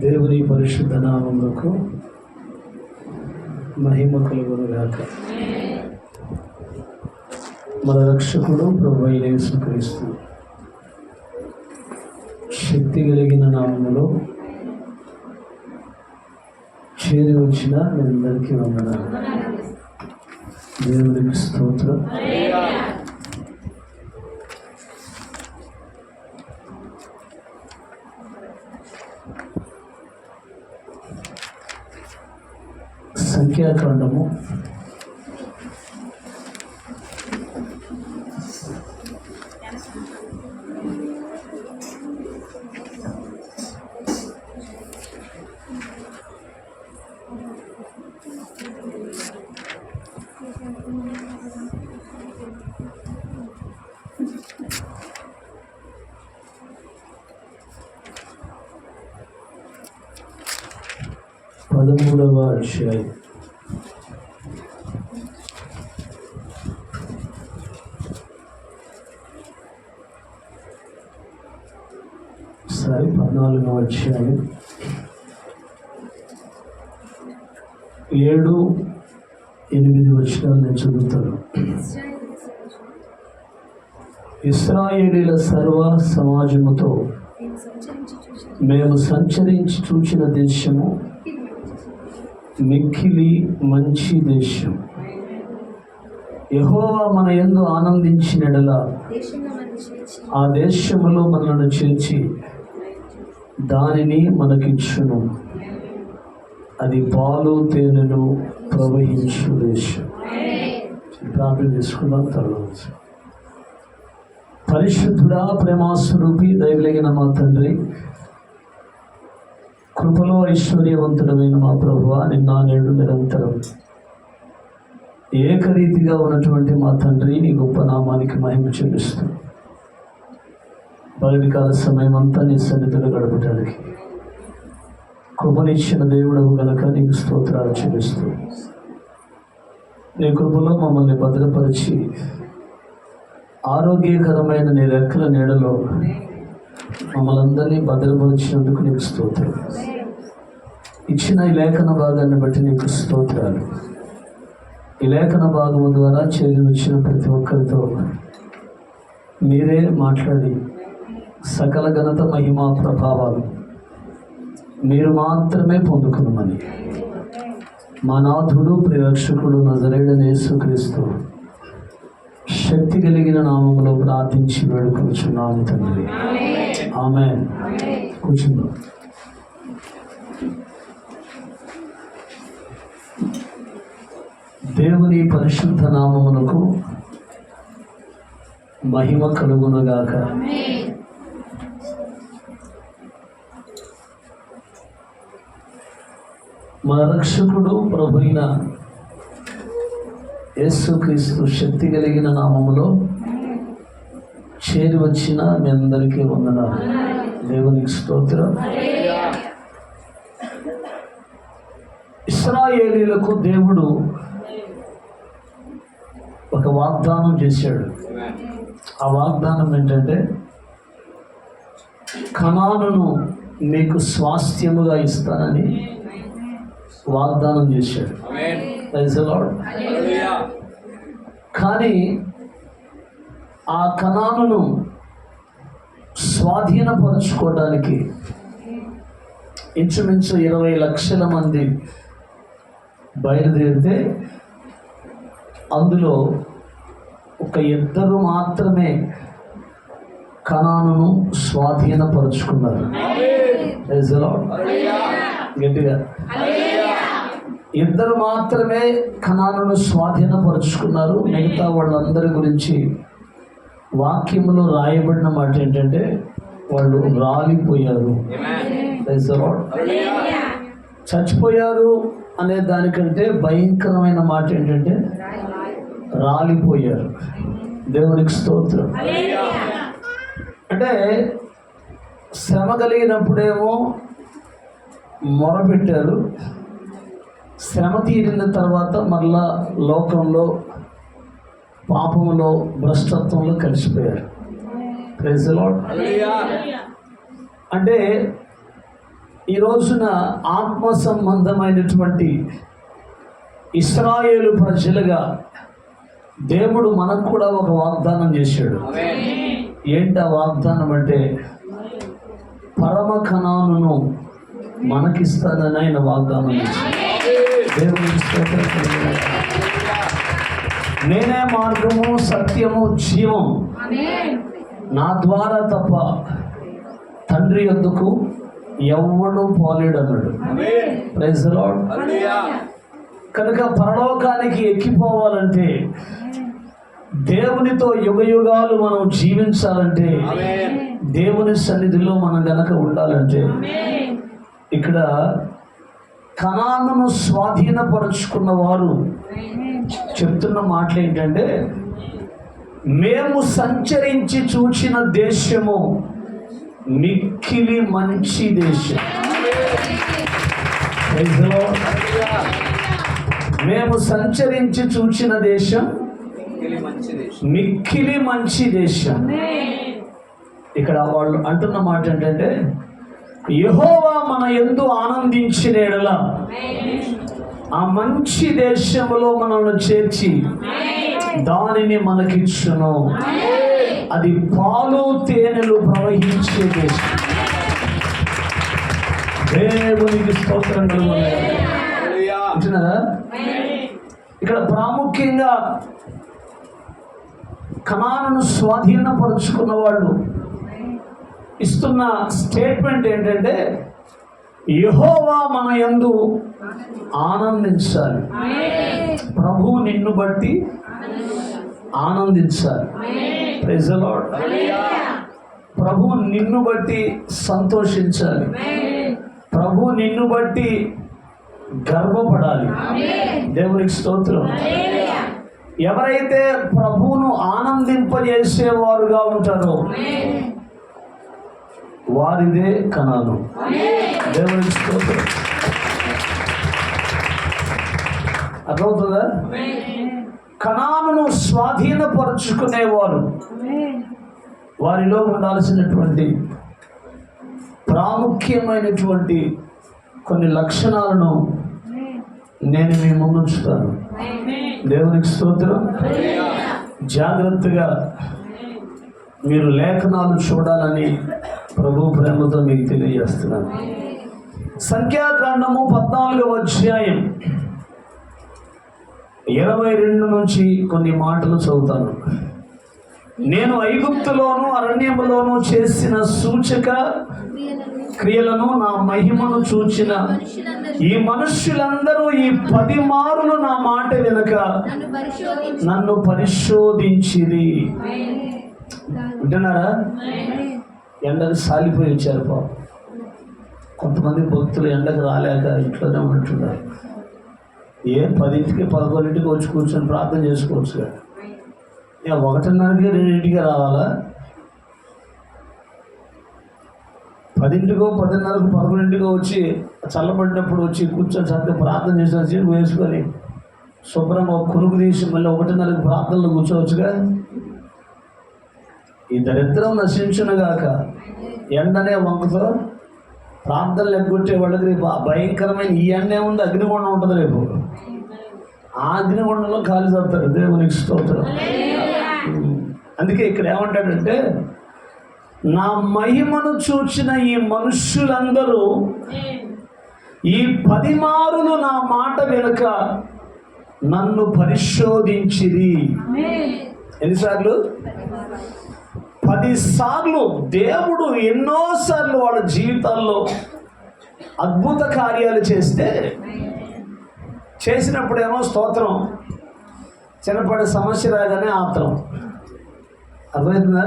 దేవుని పరిశుద్ధ నామములకు మహిమ కలుగునుగాక. మన రక్షకుడు ప్రభువైన యేసుక్రీస్తు శక్తి కలిగిన నామములో చేరి వచ్చిన అందరికీ వందనాలు. దేవునికి స్తోత్రం. సంఖ్యాకాండము 13వ అధ్యాయం. సారీ 14వ అధ్యాయం 7-8 వచనాలు నేను చదువుతాను. ఇశ్రాయేలీల సర్వ సమాజముతో మేము సంచరించి చూచిన దేశము మిక్కిలి మంచి దేశం. యెహోవా మన యందు ఆనందించినెడల ఆ దేశములో మనలను చేర్చి దానిని మనకిచ్చును. అది పాలు తేనెలు ప్రవహించు దేశం. ప్రార్థన చేసుకుందాం. తర్వాత పరిశుద్ధుడా, ప్రేమాస్వరూపి, దయగలిగిన మా తండ్రి, కృపలో ఐశ్వర్యవంతుడమైన మా ప్రభువా, నిన్న నేడు నిరంతరం ఏకరీతిగా ఉన్నటువంటి మా తండ్రి, నీ గొప్ప నామానికి మహిమ చెల్లిస్తూ బలికాల సమయం అంతా నీ సన్నిధిలో గడపడానికి కృపనిచ్చిన దేవుడవు గనక నీకు స్తోత్రాలు చెల్లిస్తూ నీ కృపలో మమ్మల్ని భద్రపరిచి ఆరోగ్యకరమైన నీ రెక్కల నీడలో మమ్మల్ని అందరినీ భద్రపరిచినందుకు నీకు స్తోత్రం. ఇచ్చిన ఈ లేఖన భాగాన్ని బట్టి నీకు స్తోత్రాలు. ఈ లేఖన భాగము ద్వారా చేరి వచ్చిన ప్రతి ఒక్కరితో మీరే మాట్లాడి సకల ఘనత, మహిమ, ప్రభావాలు మీరు మాత్రమే పొందుకున్నామని మా నాథుడు, ప్రియరక్షకుడు నజరేయుడైన యేసుక్రీస్తు శక్తి కలిగిన నామములో ప్రార్థించి వేడుకొనుచున్నాము తండ్రి. ఆమేన్. కూర్చుందాం. దేవుని పరిశుద్ధ నామమునకు మహిమ కలుగునుగాక. మన రక్షకుడు ప్రభువైన యేసుక్రీస్తు శక్తి కలిగిన నామములో చేరి వచ్చిన మీ అందరికీ వందనాలు. దేవునికి స్తోత్రం. ఇశ్రాయేలీలకు దేవుడు ఒక వాగ్దానం చేశాడు. ఆ వాగ్దానం ఏంటంటే, కనానును మీకు స్వాస్థ్యముగా ఇస్తానని వాగ్దానం చేశాడు. కానీ ఆ కనానును స్వాధీనపరచుకోవడానికి ఇంచుమించు 20 లక్షల మంది బయలుదేరితే అందులో ఒక 2 మాత్రమే కనానును స్వాధీనపరుచుకున్నారు. గట్టిగా 2 మాత్రమే కనానును స్వాధీనపరుచుకున్నారు. మిగతా వాళ్ళందరి గురించి వాక్యములో రాయబడిన మాట ఏంటంటే, వాళ్ళు రాలిపోయారు. చచ్చిపోయారు అనే దానికంటే భయంకరమైన మాట ఏంటంటే రాలిపోయారు. దేవునికి స్తోత్రం. అంటే శ్రమ కలిగినప్పుడేమో మొరపెట్టారు, శ్రమ తీరిన తర్వాత మళ్ళా లోకంలో, పాపంలో, భ్రష్టత్వంలో కలిసిపోయారు. Praise the lord. అంటే ఈ రోజున ఆత్మ సంబంధమైనటువంటి ఇశ్రాయేలు ప్రజలుగా దేవుడు మనకు కూడా ఒక వాగ్దానం చేశాడు. ఏంటి ఆ వాగ్దానం అంటే, పరమ కనానును మనకిస్తానని ఆయన వాగ్దానం చేశాడు. దేవునికి స్తోత్రం కలుగుగాక. నేనే మార్గము, సత్యము, జీవం, నా ద్వారా తప్ప తండ్రి యొద్దకు ఎవ్వడు పోలేడు అన్నాడు. Praise the lord. కనుక పరలోకానికి ఎక్కిపోవాలంటే, దేవునితో యుగయుగాలు మనం జీవించాలంటే, దేవుని సన్నిధిలో మనం గనక ఉండాలంటే, ఇక్కడ కనానును స్వాధీనపరుచుకున్న వారు చెప్తున్న మాటలు ఏంటంటే, మేము సంచరించి చూచిన దేశము మిక్కిలి మంచి దేశం. మేము సంచరించి చూచిన దేశం మిక్కిలి మంచి దేశం. ఇక్కడ వాళ్ళు అంటున్న మాట ఏంటంటే, యెహోవా మన యందు ఆనందించిన యెడల ఆ మంచి దేశంలో మనల్ని చేర్చి దానిని మనకిచ్చును. అది పాలు తేనెలు ప్రవహించే దేశం. దేవునికి స్తోత్రం అంటున్నారా? ఇక్కడ ప్రాముఖ్యంగా కనానును స్వాధీనపరుచుకున్న వాళ్ళు ఇస్తున్న స్టేట్మెంట్ ఏంటంటే, యెహోవా మన యందు ఆనందించాలి. ప్రభు నిన్ను బట్టి ఆనందించాలి. Praise the lord. ప్రభు నిన్ను బట్టి సంతోషించాలి. ప్రభు నిన్ను బట్టి గర్వపడాలి. దేవునికి స్తోత్రం. ఎవరైతే ప్రభువును ఆనందింపజేసేవారుగా ఉంటారో వారిదే కనాను. దేవునికి స్తోత్రం. అర్థమవుతుందా? కనానును స్వాధీనపరుచుకునేవారు, వారిలో ఉండాల్సినటువంటి ప్రాముఖ్యమైనటువంటి కొన్ని లక్షణాలను నేను మీ ముందు ఉంచుతాను. దేవునికి స్తోత్రం. జాగ్రత్తగా మీరు లేఖనాలు చూడాలని ప్రభు ప్రేమతో మీకు తెలియజేస్తున్నాను. సంఖ్యాకాండము 14వ అధ్యాయం 22 నుంచి కొన్ని మాటలు చదువుతాను. నేను ఐగుప్తులోను అరణ్యములోను చేసిన సూచక క్రియలను, నా మహిమను చూచిన ఈ మనుష్యులందరూ ఈ 10 మారులు నా మాట వెనుక నన్ను పరిశోధించిరి. వింటున్నారా? ఎండకు సాలిపోయి వచ్చారు పాపం. కొంతమంది భక్తులు ఎండకు రాలేక ఇంట్లోనే ఉంటున్నారు. 10ంటికి 11ంటికి వచ్చి కూర్చొని ప్రార్థన చేసుకోవచ్చు కదా. 1:30కి 2ంటికి రావాలా? 10ంటికో 10:30కో 11ంటికో వచ్చి చల్లబడినప్పుడు వచ్చి కూర్చొని చక్కగా ప్రార్థన చేసి వేసుకొని శుభ్రంగా కురుగు తీసి మళ్ళీ 1:30కి ప్రార్థనలు కూర్చోవచ్చుగా. ఈ దరిద్రం నశించునుగాక. ఎండనే వంకతో ప్రార్థనలు ఎగ్గొట్టే వాళ్ళకి రేపు భయంకరమైన ఈ ఎండ ఏముంది, అగ్నిగుండం ఉంటుంది. రేపు ఆ అగ్నిగుండంలో ఖాళీ చదువుతారు. దేవునికి స్తోత్రం. అందుకే ఇక్కడ ఏమంటాడంటే, నా మహిమను చూచిన ఈ మనుష్యులందరూ ఈ 10 మారులు నా మాట వెనుక నన్ను పరిశోధించిరి. ఎన్నిసార్లు? 10 సార్లు. దేవుడు ఎన్నోసార్లు వాళ్ళ జీవితాల్లో అద్భుత కార్యాలు చేసినప్పుడేమో స్తోత్రం, చిన్నపాటి సమస్య రాగానే ఆత్రం. అర్థమవుతుందా?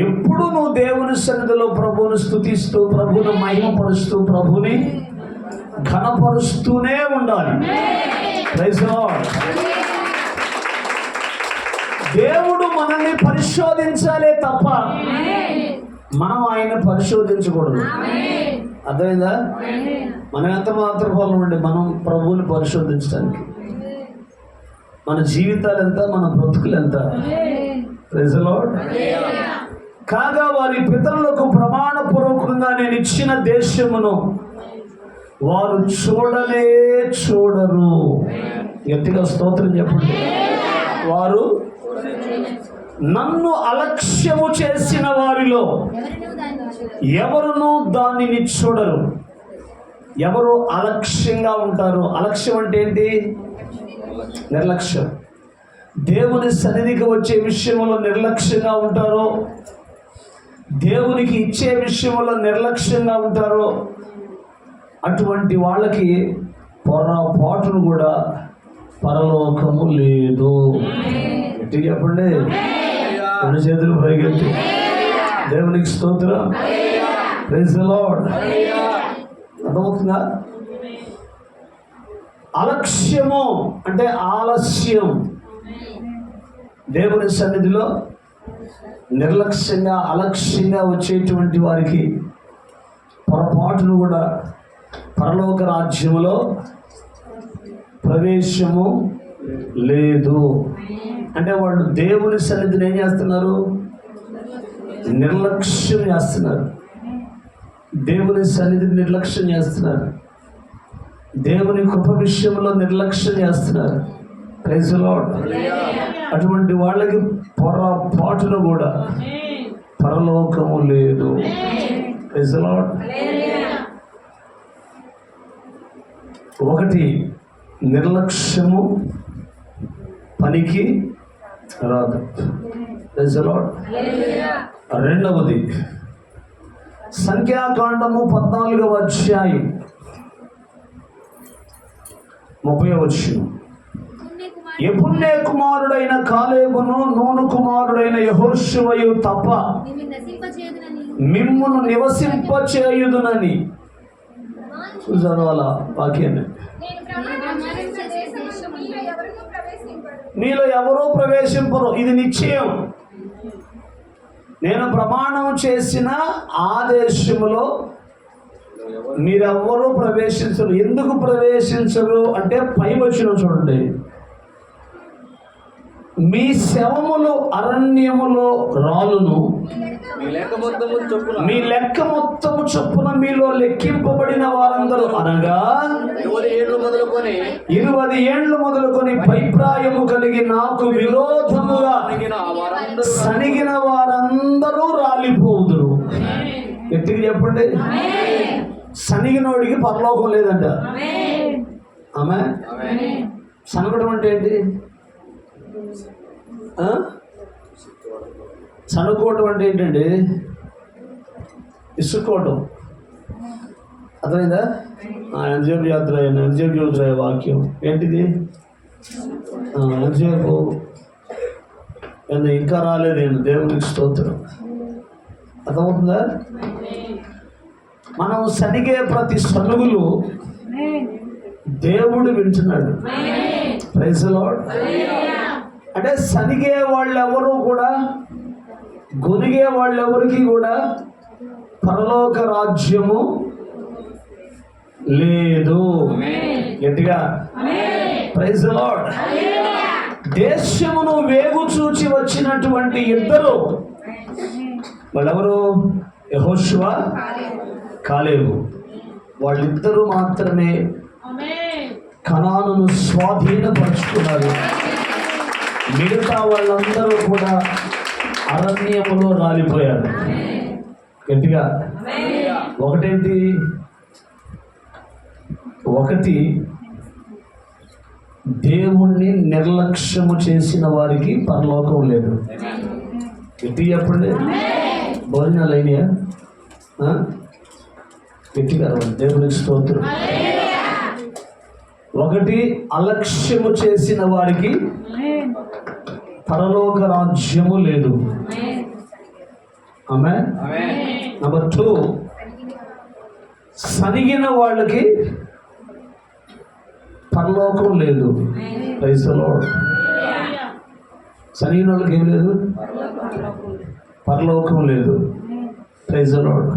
ఎప్పుడు నువ్వు దేవుని సన్నిధిలో ప్రభువుని స్తుతిస్తూ, ప్రభువుని మహిమపరుస్తూ, ప్రభుని ఘనపరుస్తూనే ఉండాలి. Praise the lord. దేవుడు మనల్ని పరిశోధించాలే తప్ప మనం ఆయన పరిశోధించకూడదు. అర్థమైందా? మనం ఎంత మాత్రం ఉండి మనం ప్రభువుని పరిశోధించడానికి. మన జీవితాలు ఎంత, మన బ్రతుకులు ఎంత. Praise the lord. కాగా వారి పితరులకు ప్రమాణపూర్వకంగా వాగ్దానముగా నేను ఇచ్చిన దేశమును వారు చూడనే చూడరు. గట్టిగా స్తోత్రం చెప్పండి. వారు నన్ను అలక్ష్యము చేసిన వారిలో ఎవరునూ దానిని చూడరు. ఎవరు అలక్ష్యంగా ఉంటారు? అలక్ష్యం అంటే ఏంటి? నిర్లక్ష్యం. దేవుని సన్నిధికి వచ్చే విషయంలో నిర్లక్ష్యంగా ఉంటారో, దేవునికి ఇచ్చే విషయంలో నిర్లక్ష్యంగా ఉంటారో అటువంటి వాళ్ళకి పొరపాటును కూడా పరలోకము లేదు. ఎట్టి చెప్పండి. రెండు చేతులు పైకెత్తి దేవునికి స్తోత్రం. Praise the lord. అర్థమవుతుందా? అలక్ష్యము అంటే ఆలస్యం. దేవుని సన్నిధిలో నిర్లక్ష్యంగా అలక్ష్యంగా వచ్చేటువంటి వారికి పొరపాటును కూడా పరలోక రాజ్యములో ప్రవేశము లేదు. అంటే వాళ్ళు దేవుని సన్నిధిని ఏం చేస్తున్నారు? నిర్లక్ష్యం చేస్తున్నారు. దేవుని సన్నిధిని నిర్లక్ష్యం చేస్తున్నారు. దేవుని కృప విషయంలో నిర్లక్ష్యం చేస్తున్నారు. Praise the lord. అటువంటి వాళ్ళకి పొరపాటును కూడా పరలోకము లేదు. Praise the lord. ఒకటి నిర్లక్ష్యము పనికి రాదు. Praise the lord. రెండవది సంఖ్యాకాండము 14వ అధ్యాయం 30వ వచనం. యెఫున్నె కుమారుడైన కాలేబును నూను కుమారుడైన యెహోషువయు తప్ప మిమ్మును నివసింపచేయుదునని. చదవాల వాక్యాన్ని. మీలో ఎవరూ ప్రవేశింపరు. ఇది నిశ్చయం. నేను ప్రమాణం చేసిన ఆ దేశములో మీరెవ్వరూ ప్రవేశించరు. ఎందుకు ప్రవేశించరు అంటే పై వచనం చూడండి. మీ శవములు అరణ్యములో రాలును, మీ లెక్క మొత్తము చొప్పున మీలో లెక్కింపబడిన వారందరూ అనగా 20 ఏండ్లు మొదలుకొని పైప్రాయము కలిగి నాకు విరోధముగా సనిగిన వారందరూ రాలిపోదురు. గట్టిగా చెప్పండి. సనిగినోడికి పరలోకం లేదంట. ఆమె సనగడం అంటే ఏంటి? సనుకోవటం అంటే ఏంటండి? ఇసుక్కోవటం. అర్థమైందా? ఎంతసేపు చదువుతున్నాయి వాక్యం ఏంటిది? ఎంతసేపు ఇంకా రాలేదేంటి? దేవునికి స్తోత్రం. అర్థమవుతుందా? మనం సనిగే ప్రతి సనుగులు దేవుడు వింటున్నాడు. Praise the lord. అంటే సనిగే వాళ్ళెవరూ కూడా, గొనిగే వాళ్ళెవరికి కూడా పరలోక రాజ్యము లేదు. గట్టిగా ప్రైజ్ ది లార్డ్. దేశమును వేగు చూచి వచ్చినటువంటి ఇద్దరు వాళ్ళెవరు? యెహోషువ, కాలేబు. వాళ్ళిద్దరూ మాత్రమే కనానును స్వాధీనపరుచుకున్నారు. మిగతా వాళ్ళందరూ కూడా అరణ్యములో రాలిపోయారు. గట్టిగా ఒకటేంటి? ఒకటి దేవుణ్ణి నిర్లక్ష్యము చేసిన వారికి పరలోకం లేదు. గట్టి చెప్పండి. భోజనాలు అయినాయా? గట్టిగా దేవునికి స్తోత్రం. ఒకటి అలక్ష్యము చేసిన వారికి పరలోక రాజ్యము లేదు. ఆమేన్. నెంబర్ 2, సనిగిన వాళ్ళకి పరలోకం లేదు. Praise the lord. సనిగిన వాళ్ళకి ఏం లేదు? పరలోకం లేదు. Praise the lord.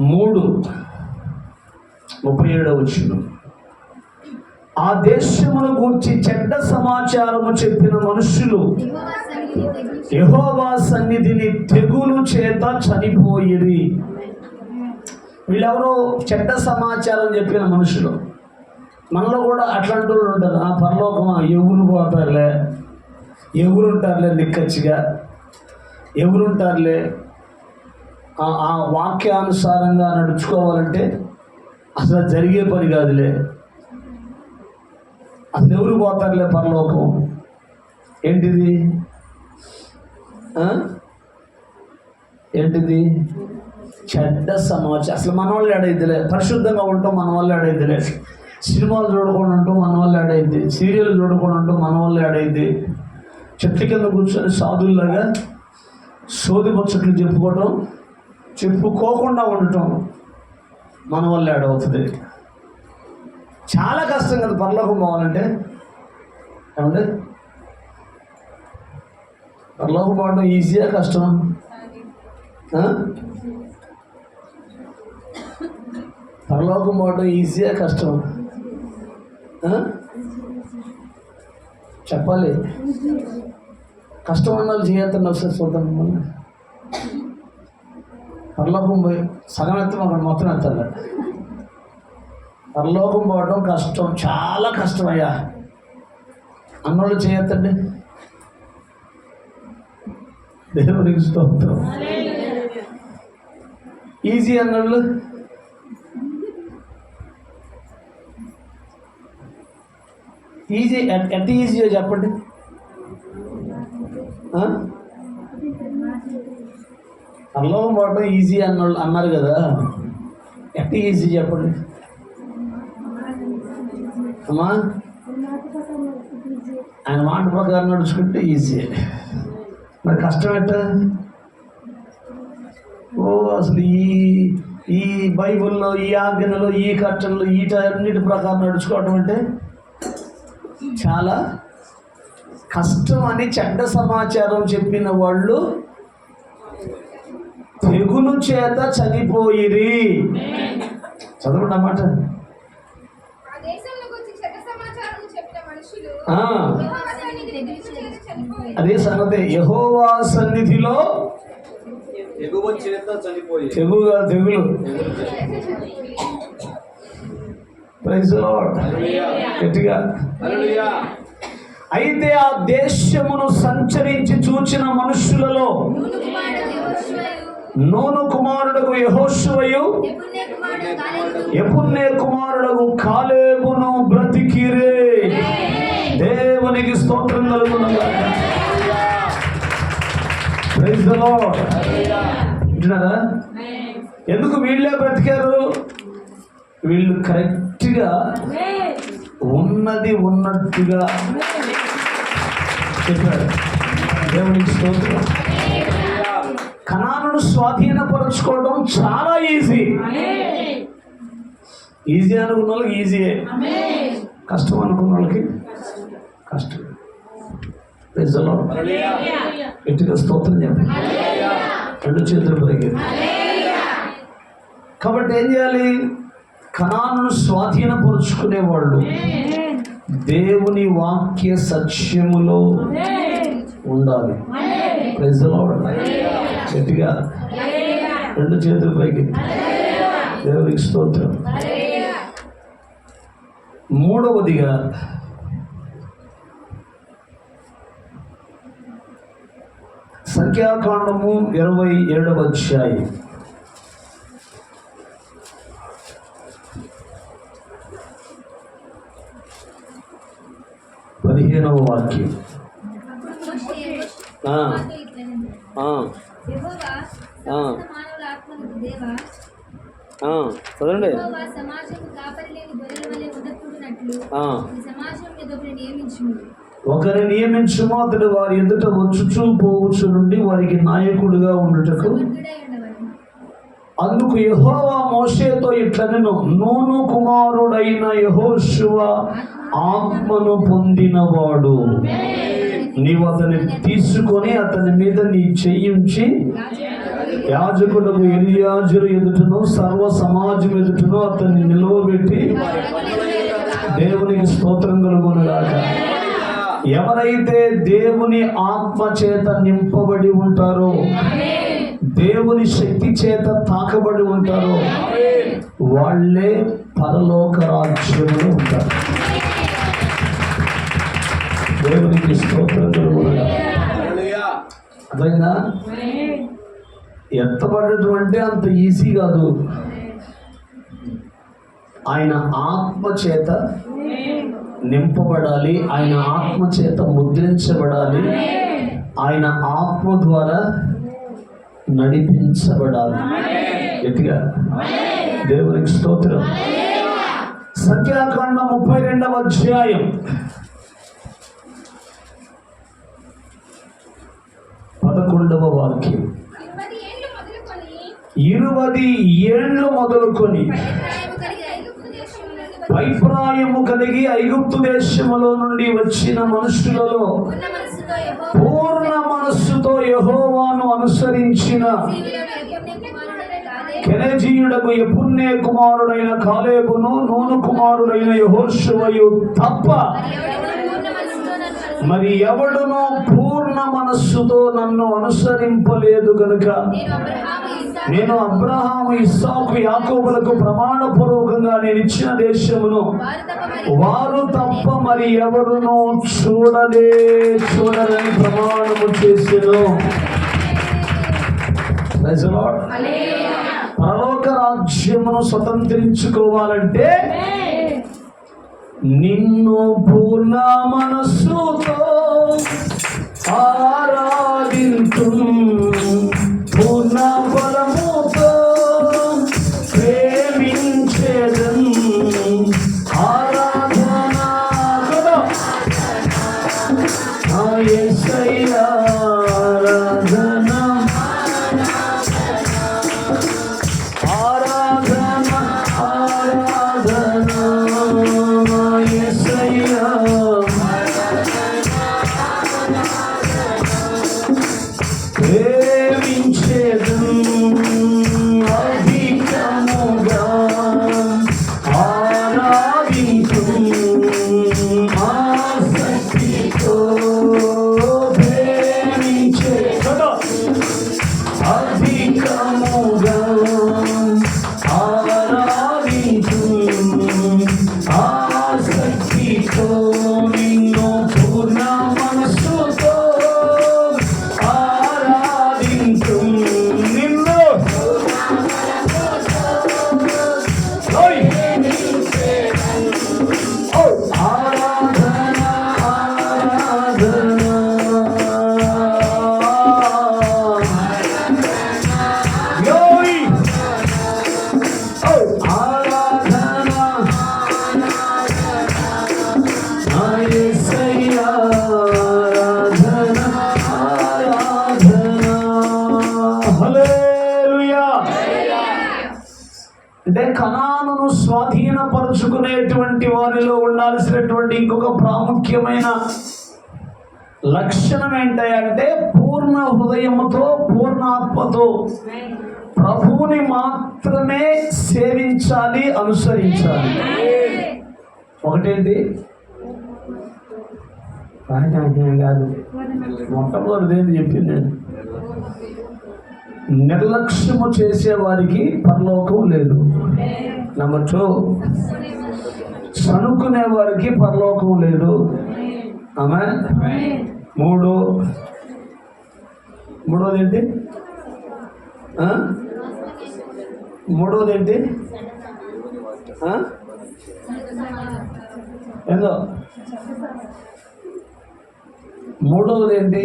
3:37 వచనం. ఆ దేశమును గూర్చి చెడ్డ సమాచారము చెప్పిన మనుషులు యెహోవా సన్నిధిని తెగులు చేత చనిపోయిరి. వీళ్ళెవరో చెడ్డ సమాచారం చెప్పిన మనుషులు. మనలో కూడా అట్లాంటి వాళ్ళు ఉంటారు. ఆ పరలోకమా, ఎవరు పోతారులే, ఎవరుంటారులే నిక్కచ్చిగా, ఎవరుంటారులే, ఆ వాక్యానుసారంగా నడుచుకోవాలంటే అసలు జరిగే పని కాదులే, అసలు ఎవరు పోతారులే పరలోకం. ఏంటిది? ఏంటిది? చెడ్డ సమాచారం. అసలు మన వాళ్ళు ఏడైద్దిలే, పరిశుద్ధంగా ఉంటాం మన వాళ్ళు ఏడైద్దిలే, సినిమాలు చూడకుండా ఉంటాం మన వాళ్ళు ఏడైద్ది, సీరియల్ చూడకుండా ఉంటాం మన వాళ్ళు ఏడైద్ది, చెట్ల కింద కూర్చొని సాధుల్లాగా సోది ముచ్చట్లు చెప్పుకోకుండా ఉండటం మన వాళ్ళు ఏడవుతుంది. చాలా కష్టం కదా పరలోకం పోవాలంటే. ఏమంటే పరలోకం పోవడం ఈజీయా కష్టమా? పరలోకం పోవడం ఈజీయా కష్టమా? చెప్పాలి. కష్టం అన్నాళ్ళు చేయొద్దండి. ఒకసారి చూద్దాం. మిమ్మల్ని పరలోకం పోయి సగం ఎత్తం అక్కడ మొత్తం ఎత్తాలి. పరలోకం పోవడం కష్టం, చాలా కష్టం అయ్యా అన్నోళ్ళు చేయొద్దండి. దేవునికి స్తోత్రం. ఈజీ అన్నోళ్ళు ఈజీ. ఎంత ఈజీయో చెప్పండి. పరలోకం పోవడం ఈజీ అన్నారు కదా, ఎంత ఈజీ చెప్పండి అమ్మా. ఆయన మాట ప్రకారం నడుచుకుంటే ఈజీ. మరి కష్టం ఎట్ట? అసలు ఈ బైబిల్లో ఈ ఆజ్ఞలో ఈ కట్టంలో వీటన్నిటి ప్రకారం నడుచుకోవడం అంటే చాలా కష్టం అని చెడ్డ సమాచారం చెప్పిన వాళ్ళు తెగులు చేత చనిపోయిరి. చదవండి అన్నమాట. అదే సంగతి. యెహోవా సన్నిధిలో తెగులు. Praise the lord. గట్టిగా. అయితే ఆ దేశమును సంచరించి చూచిన మనుషులలో నూను కుమారుడకు యెహోషువయు యెఫున్నె కుమారుడకు కాలేబును బ్రతికిరే. దేవునికి స్తోత్రం కలుగునుగాక. Praise the lord. వింటున్నారా? ఎందుకు వీళ్ళే బ్రతికారు? వీళ్ళు కరెక్ట్గా ఉన్నది ఉన్నట్టుగా చెప్పారు. దేవునికి స్తోత్రం. కనానును స్వాధీనపరచుకోవడం చాలా ఈజీ. ఈజీ అనుకున్న వాళ్ళకి ఈజీయే, కష్టం అనుకున్న వాళ్ళకి కష్టం. గట్టిగా స్తోత్రం చెప్పండి. రెండు చేతులు పైకి. కాబట్టి ఏం చేయాలి? కనానును స్వాధీనపరుచుకునేవాళ్ళు దేవుని వాక్య సత్యములో ఉండాలి. Praise the lord. గట్టిగా రెండు చేతుల పైకి. దేవునికి స్తోత్రం. మూడవదిగా సంఖ్యాకాండము 27వ అధ్యాయం 15వ వాక్యం. చదవండి. ఒకరిని నియమించుము, అతడు వారి ఎదుట వచ్చుచూ పోవచ్చు నుండి వారికి నాయకుడిగా ఉండుటకు. అందుకు యెహోవా మోషేతో ఇట్లనెను, నూను కుమారుడైన యెహోషువ ఆత్మను పొందినవాడు. నీవు అతన్ని తీసుకొని అతని మీద నీ చెయ్యించి యాజకుడు ఎలియాజరు ఎదుటను సర్వ సమాజం ఎదుటను అతన్ని నిలువబెట్టి. దేవునికి స్తోత్రం కలుగునుగాక. ఎవరైతే దేవుని ఆత్మ చేత నింపబడి ఉంటారో, దేవుని శక్తి చేత తాకబడి ఉంటారో, వాళ్ళే పరలోక రాజ్యములో ఉంటారు. దేవునికి స్తోత్రం కలుగునుగాక. అర్థమైందా? ఎత్తబడటం అంటే అంత ఈజీ కాదు. ఆయన ఆత్మ చేత నింపబడాలి, ఆయన ఆత్మ చేత ముద్రించబడాలి, ఆయన ఆత్మ ద్వారా నడిపించబడాలి. గట్టిగా దేవునికి స్తోత్రం. సంఖ్యాకాండం 32వ అధ్యాయం 11వ వాక్యం. 20 ఏళ్ళు మొదలుకొని అభిప్రాయము కలిగి ఐగుప్తు దేశములో నుండి వచ్చిన మనుషులలో పూర్ణ మనస్సుతో యెహోవాను అనుసరించిన కెనజీయుడకు యెఫున్నె కుమారుడైన కాలేబును నూను కుమారుడైన యెహోషువయు తప్ప మరి ఎవడునో పూర్ణ మనస్సుతో నన్ను అనుసరింపలేదు గనుక నేను అబ్రహాము, ఇస్సాకు, యాకోబులకు ప్రమాణపూర్వకంగా నేను ఇచ్చిన దేశమును వారు తప్ప మరి ఎవరునో చూడరని ప్రమాణము చేసెను. పరలోక రాజ్యమును స్వతంత్రించుకోవాలంటే నిన్ను పూర్ణ మనస్సుతో ఆరాధించు, పూర్ణ బలముతో ప్రేమించేదం. ఆరాధన యేసయ్యా, ఆరాధన ఆరాధన ఆరాధన యేసయ్యా. ప్రేమించేదం అధికముగా ఆరాధించు, ఆసక్తితో ప్రేమించేదం అధికముగా ఆరాధించు, ఆసక్తితో నిన్ను పూర్ణ మనస్సుతో ఆరాధించు. నిన్ను ఆరాధన ఆరాధన యోయ్ ఆరాధన యేసయ్యా, ఆరాధన ఆరాధన. హల్లెలూయా. అంటే కనానును స్వాధీనపరుచుకునేటువంటి వారిలో ఉండాల్సినటువంటి ఇంకొక ప్రాముఖ్యమైన లక్షణం ఏంటంటే పూర్ణ హృదయముతో పూర్ణాత్మతో ప్రభువుని మాత్రమే సేవించాలి, అనుసరించాలి. ఒకటేంటి కాదు, మొట్టమొదటిది ఏంటి చెప్పింది నేను, నిర్లక్ష్యము చేసే వారికి పరలోకం లేదు. నెంబర్ 2, చనుకునే వారికి పరలోకం లేదు. ఆమేన్. మూడోది ఏంటి? మూడోది ఏంటి? ఏందో మూడవది ఏంటి?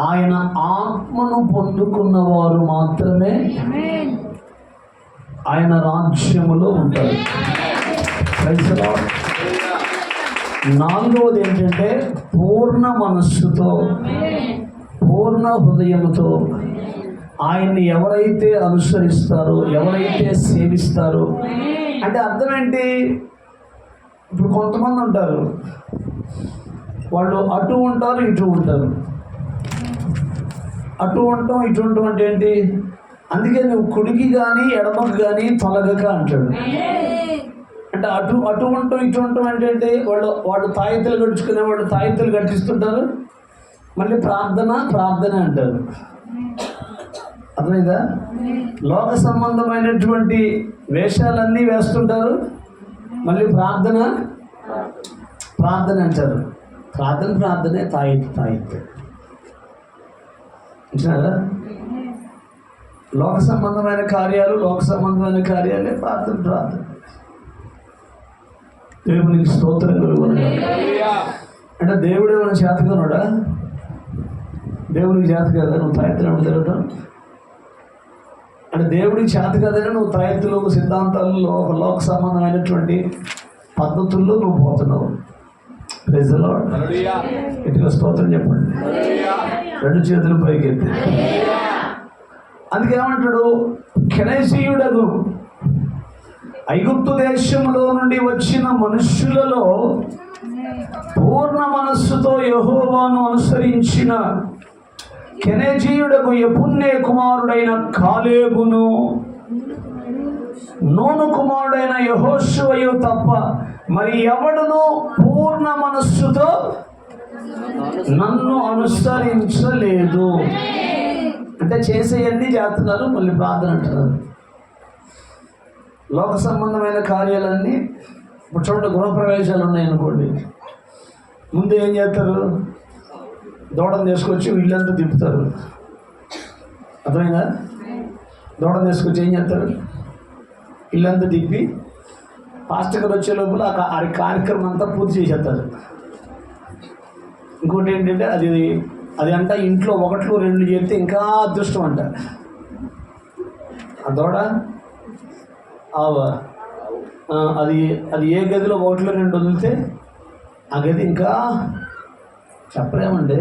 ఆయన ఆత్మను పొందుకున్నవారు మాత్రమే ఆయన రాజ్యములో ఉంటారు. నాలుగవది ఏంటంటే పూర్ణ మనస్సుతో పూర్ణ హృదయంతో ఆయన్ని ఎవరైతే అనుసరిస్తారో, ఎవరైతే సేవిస్తారో, అంటే అర్థం ఏంటి? ఇప్పుడు కొంతమంది ఉంటారు, వాళ్ళు అటు ఉంటారు ఇటు ఉంటారు. అటు ఉంటాం ఇటు ఉంటాం అంటే ఏంటి? అందుకే నువ్వు కుడికి కానీ ఎడమకు కానీ తొలగక అంటాడు. అంటే అటు అటు ఉంటాం ఇటు ఉంటాం అంటే ఏంటి? వాళ్ళు తాయితలు కట్టుకునే వాళ్ళు తాయితలు కట్టిస్తుంటారు, మళ్ళీ ప్రార్థన ప్రార్థన అంటారు. అర్థమైందా? లోక సంబంధమైనటువంటి వేషాలన్నీ వేస్తుంటారు, మళ్ళీ ప్రార్థన అంటారు. ప్రార్థనే తాయిత్తు అంటున్నారా? లోక సంబంధమైన కార్యాలే ప్రార్థన. దేవునికి స్తోత్రం కలుగును. అంటే దేవుడు ఏమైనా చేతకనుడా? దేవునికి చేత కదా నువ్వు తాయెత్తులు తిరగటం? అంటే దేవుడికి చేత కదనే నువ్వు తాయెత్తులు, సిద్ధాంతాలలో, లోక సంబంధమైనటువంటి పద్ధతుల్లో నువ్వు పోతున్నావు. Praise the lord. ఇటుగా స్తోత్రం చెప్పండి. 2 చేతులు పైకెత్తి. అందుకేమంటాడు? కెనజీయుడగు ఐగుప్తు దేశంలో నుండి వచ్చిన మనుష్యులలో పూర్ణ మనస్సుతో యెహోవాను అనుసరించిన కెనజీయుడకు యెఫున్నె కుమారుడైన కాలేబును, నూను కుమారుడైన యెహోషువయు తప్ప మరి ఎవడును పూర్ణ మనస్సుతో నన్ను అనుసరించలేదు. అంటే చేసేయన్నీ చేస్తున్నారు, మళ్ళీ ప్రార్థన అంటున్నారు. లోక సంబంధమైన కార్యాలన్నీ ఇప్పుడు చూడండి, గృహప్రవేశాలు ఉన్నాయనుకోండి, ముందు ఏం చేస్తారు? దూడను తీసుకొచ్చి ఇల్లంతా తిప్పుతారు. అర్థమైందా? దూడను తీసుకొచ్చి ఏం చేస్తారు? ఇల్లంతా తిప్పి పాస్టర్ గారు వచ్చే లోపల ఆ కార్యక్రమం అంతా పూర్తి చేసేస్తారు. ఇంకోటి ఏంటంటే అది అంట ఇంట్లో 1-2 చేస్తే ఇంకా అదృష్టం అంట. ఆ దూడ అది ఏ గదిలో 1-2 వదిలితే ఆ గది ఇంకా చెప్పలేమండి,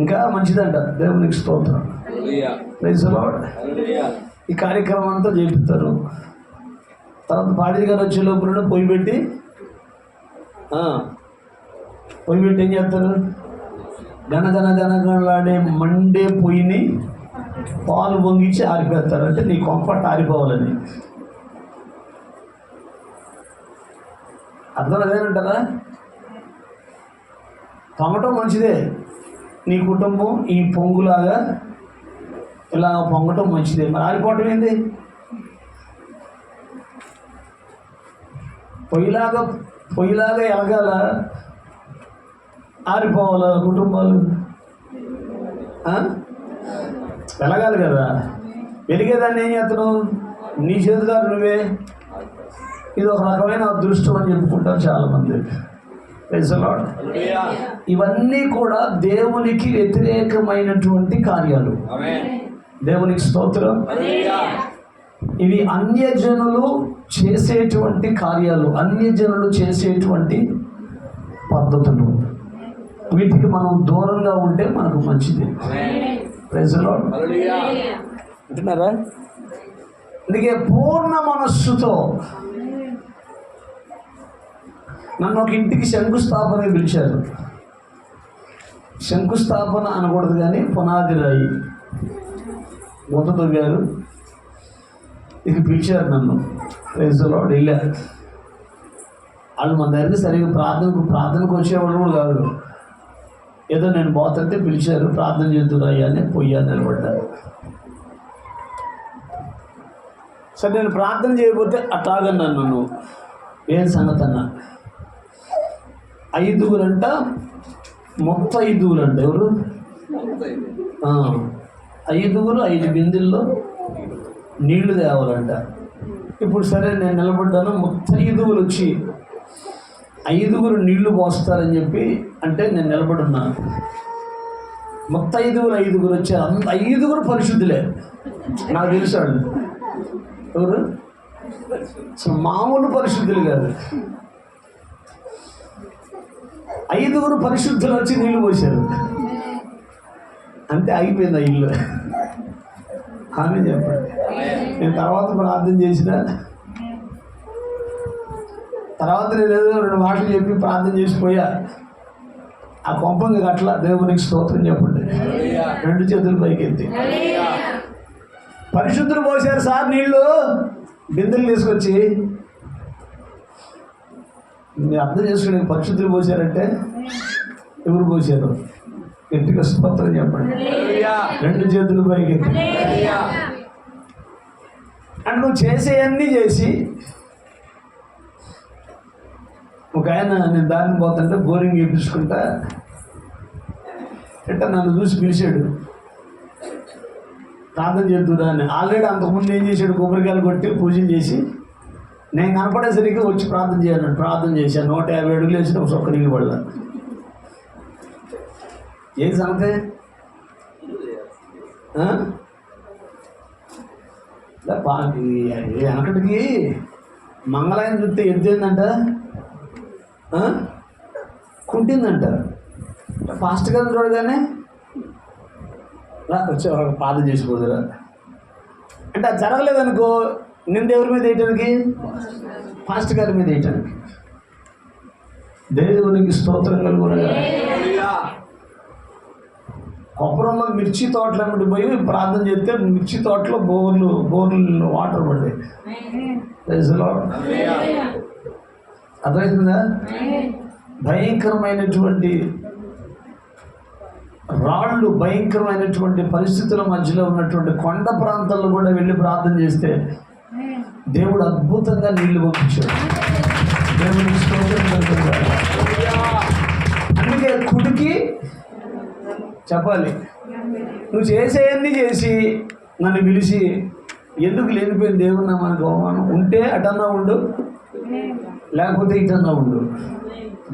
ఇంకా మంచిదంట. దేవునికి స్తోత్రం. Praise the lord. ఈ కార్యక్రమం అంతా చేపిస్తారు. తర్వాత పాదిరి గారు వచ్చే లోపల పొయ్యి పెట్టి ఏం చేస్తారు? గనగనలాడే మండే పొయ్యిని పాలు పొంగిచ్చి ఆరిపేస్తారు. అంటే నీ కంఫర్ట్ ఆరిపోవాలని. అర్థం అదేనంటారా? పొంగటం మంచిదే, నీ కుటుంబం ఈ పొంగులాగా ఇలా పొంగటం మంచిదే. మరి ఆరిపోవటం ఏంది? పొయ్యిలాగా ఎలగాల, ఆరిపోవాల కుటుంబాలు? వెలగాలి కదా. వెలిగేదాన్ని ఏం చేస్తున్నావు? నీ చేతుగారు నువ్వే. ఇది ఒక రకమైన అదృష్టం అని చెప్పుకుంటారు చాలామంది. Praise the lord. ఇవన్నీ కూడా దేవునికి వ్యతిరేకమైనటువంటి కార్యాలు. దేవునికి స్తోత్రం. ఇవి అన్యజనులు చేసేటువంటి కార్యాలు, అన్యజనులు చేసేటువంటి పద్ధతులు. వీటికి మనం దూరంగా ఉంటే మనకు మంచిది. Praise the lord. అంటున్నారా? అందుకే పూర్ణ మనస్సుతో నన్ను ఒక ఇంటికి శంకుస్థాపన పిలిచారు. శంకుస్థాపన అనకూడదు కానీ పునాది రాయి తవ్వారు. ఇక పిలిచారు నన్ను. Praise the lord. వెళ్ళా. వాళ్ళు మన దగ్గరికి సరిగ్గా ప్రార్థనకు వచ్చేవాళ్ళు కూడా కాదు. ఏదో నేను పోతుంటే పిలిచారు, ప్రార్థన చేద్దురాయ్యా అని పోయా నిలబడ్డారు. సరే నేను ప్రార్థన చేయకపోతే అట్లాగన్నాను. నువ్వు ఏం సంగతి అన్నా? 5 అంట, మొత్తం 5 అంట. ఎవరు? 5 బిందెల్లో నీళ్లు తేవాలంట. ఇప్పుడు సరే నేను నిలబడ్డాను. మొత్తం 5 వచ్చి 5 నీళ్లు పోస్తారని చెప్పి అంటే నేను నిలబడున్నాను. మొత్తం 5 వచ్చారు. 5 పరిశుద్ధులే. నాకు తెలిసాడు ఎవరు? అసలు మామూలు పరిశుద్ధులు కాదు. 5 పరిశుద్ధులు వచ్చి నీళ్లు పోసారు. అంతే, అయిపోయింది ఆ ఇల్లు. ఆమె చెప్పండి. నేను తర్వాత ప్రార్థన చేసిన తర్వాత నేను ఏదో 2 మాటలు చెప్పి ప్రార్థన చేసిపోయా. ఆ కొంపంగా అట్లా. దేవునికి స్తోత్రం చెప్పండి. 2 చేతులు పైకెత్తి. పరిశుద్ధులు పోసారు సార్ నీళ్ళు, బిందెలు తీసుకొచ్చి. మీరు అర్థం చేసుకుని పరిశుద్ధులు పోసారంటే ఎవరు పోసారు? గట్టిగా స్తోత్రం చెప్పండి. రెండు చేతులు పైకి. అంటే నువ్వు చేసేవన్నీ చేసి ఒక ఆయన నేను దారిని పోతుంటే బోరింగ్ చేయించుకుంటా ఎట్ట నన్ను చూసి పిలిచాడు, ప్రార్థన చేద్దురా అని. ఆల్రెడీ అంతకుముందు ఏం చేశాడు, కొబ్బరికాయలు కొట్టి పూజలు చేసి నేను కనపడేసరికి వచ్చి ప్రార్థన చేయాలని ప్రార్థన చేశాను. 150 అడుగులు వేసిన ఒక చొక్క నీళ్ళు పడలా. ఏం సంగతి? వెనకటికి మంగళాయం చూస్తే ఎద్దేందంట, కుంటిందంట. ఫాస్ట్ గా చూడగానే వచ్చేవాడు ప్రార్థన చేసుకోదురా అంటే అది జరగలేదనుకో, నింద ఎవరి మీద వేయటానికి? ఫాస్ట్ గారి మీద వేయటానికి. దేవునికి స్తోత్రం కలుగునగా. కొప్పరంలో మిర్చి తోటలు అమ్మటి పోయి ప్రార్థన చేస్తే మిర్చి తోటలో బోర్లు వాటర్ పడ్డాయి. అర్థమవుతుందా? భయంకరమైనటువంటి రాళ్ళు, భయంకరమైనటువంటి పరిస్థితుల మధ్యలో ఉన్నటువంటి కొండ ప్రాంతాల్లో కూడా వెళ్ళి ప్రార్థన చేస్తే దేవుడు అద్భుతంగా నీళ్లు పంపించాడు. దేవుడికి స్తోత్రం కలుగునగా. అందుకే కుడికి చెప్పాలి, నువ్వు చేసేవన్నీ చేసి నన్ను పిలిచి ఎందుకు లేనిపోయిన దేవున్నా మనకు అవమానం ఉంటే అటన్నా ఉండు, లేకపోతే ఇటన్నా ఉండు.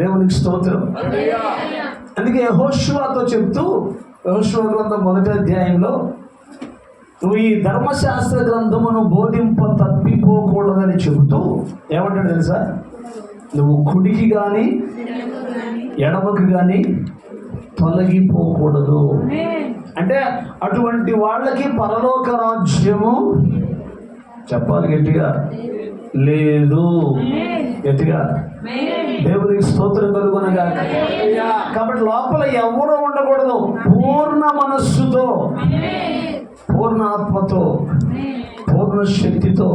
దేవునికి స్తోత్రం. అందుకే యెహోషువతో చెప్తూ, యెహోషువ గ్రంథం 1వ అధ్యాయంలో నువ్వు ఈ ధర్మశాస్త్ర గ్రంథమును బోధింప తప్పిపోకూడదని చెబుతూ ఏమంటాడు తెలుసా? నువ్వు కుడికి కానీ ఎడమకి కానీ తొలగిపోకూడదు. అంటే అటువంటి వాళ్ళకి పరలోక రాజ్యము చెప్పాలి గట్టిగా లేదు. గట్టిగా దేవునికి స్తోత్రం కలుగునగా. కాబట్టి లోపల ఎవరూ ఉండకూడదు. పూర్ణ మనస్సుతో, పూర్ణ ఆత్మతో, పూర్ణ శక్తితో,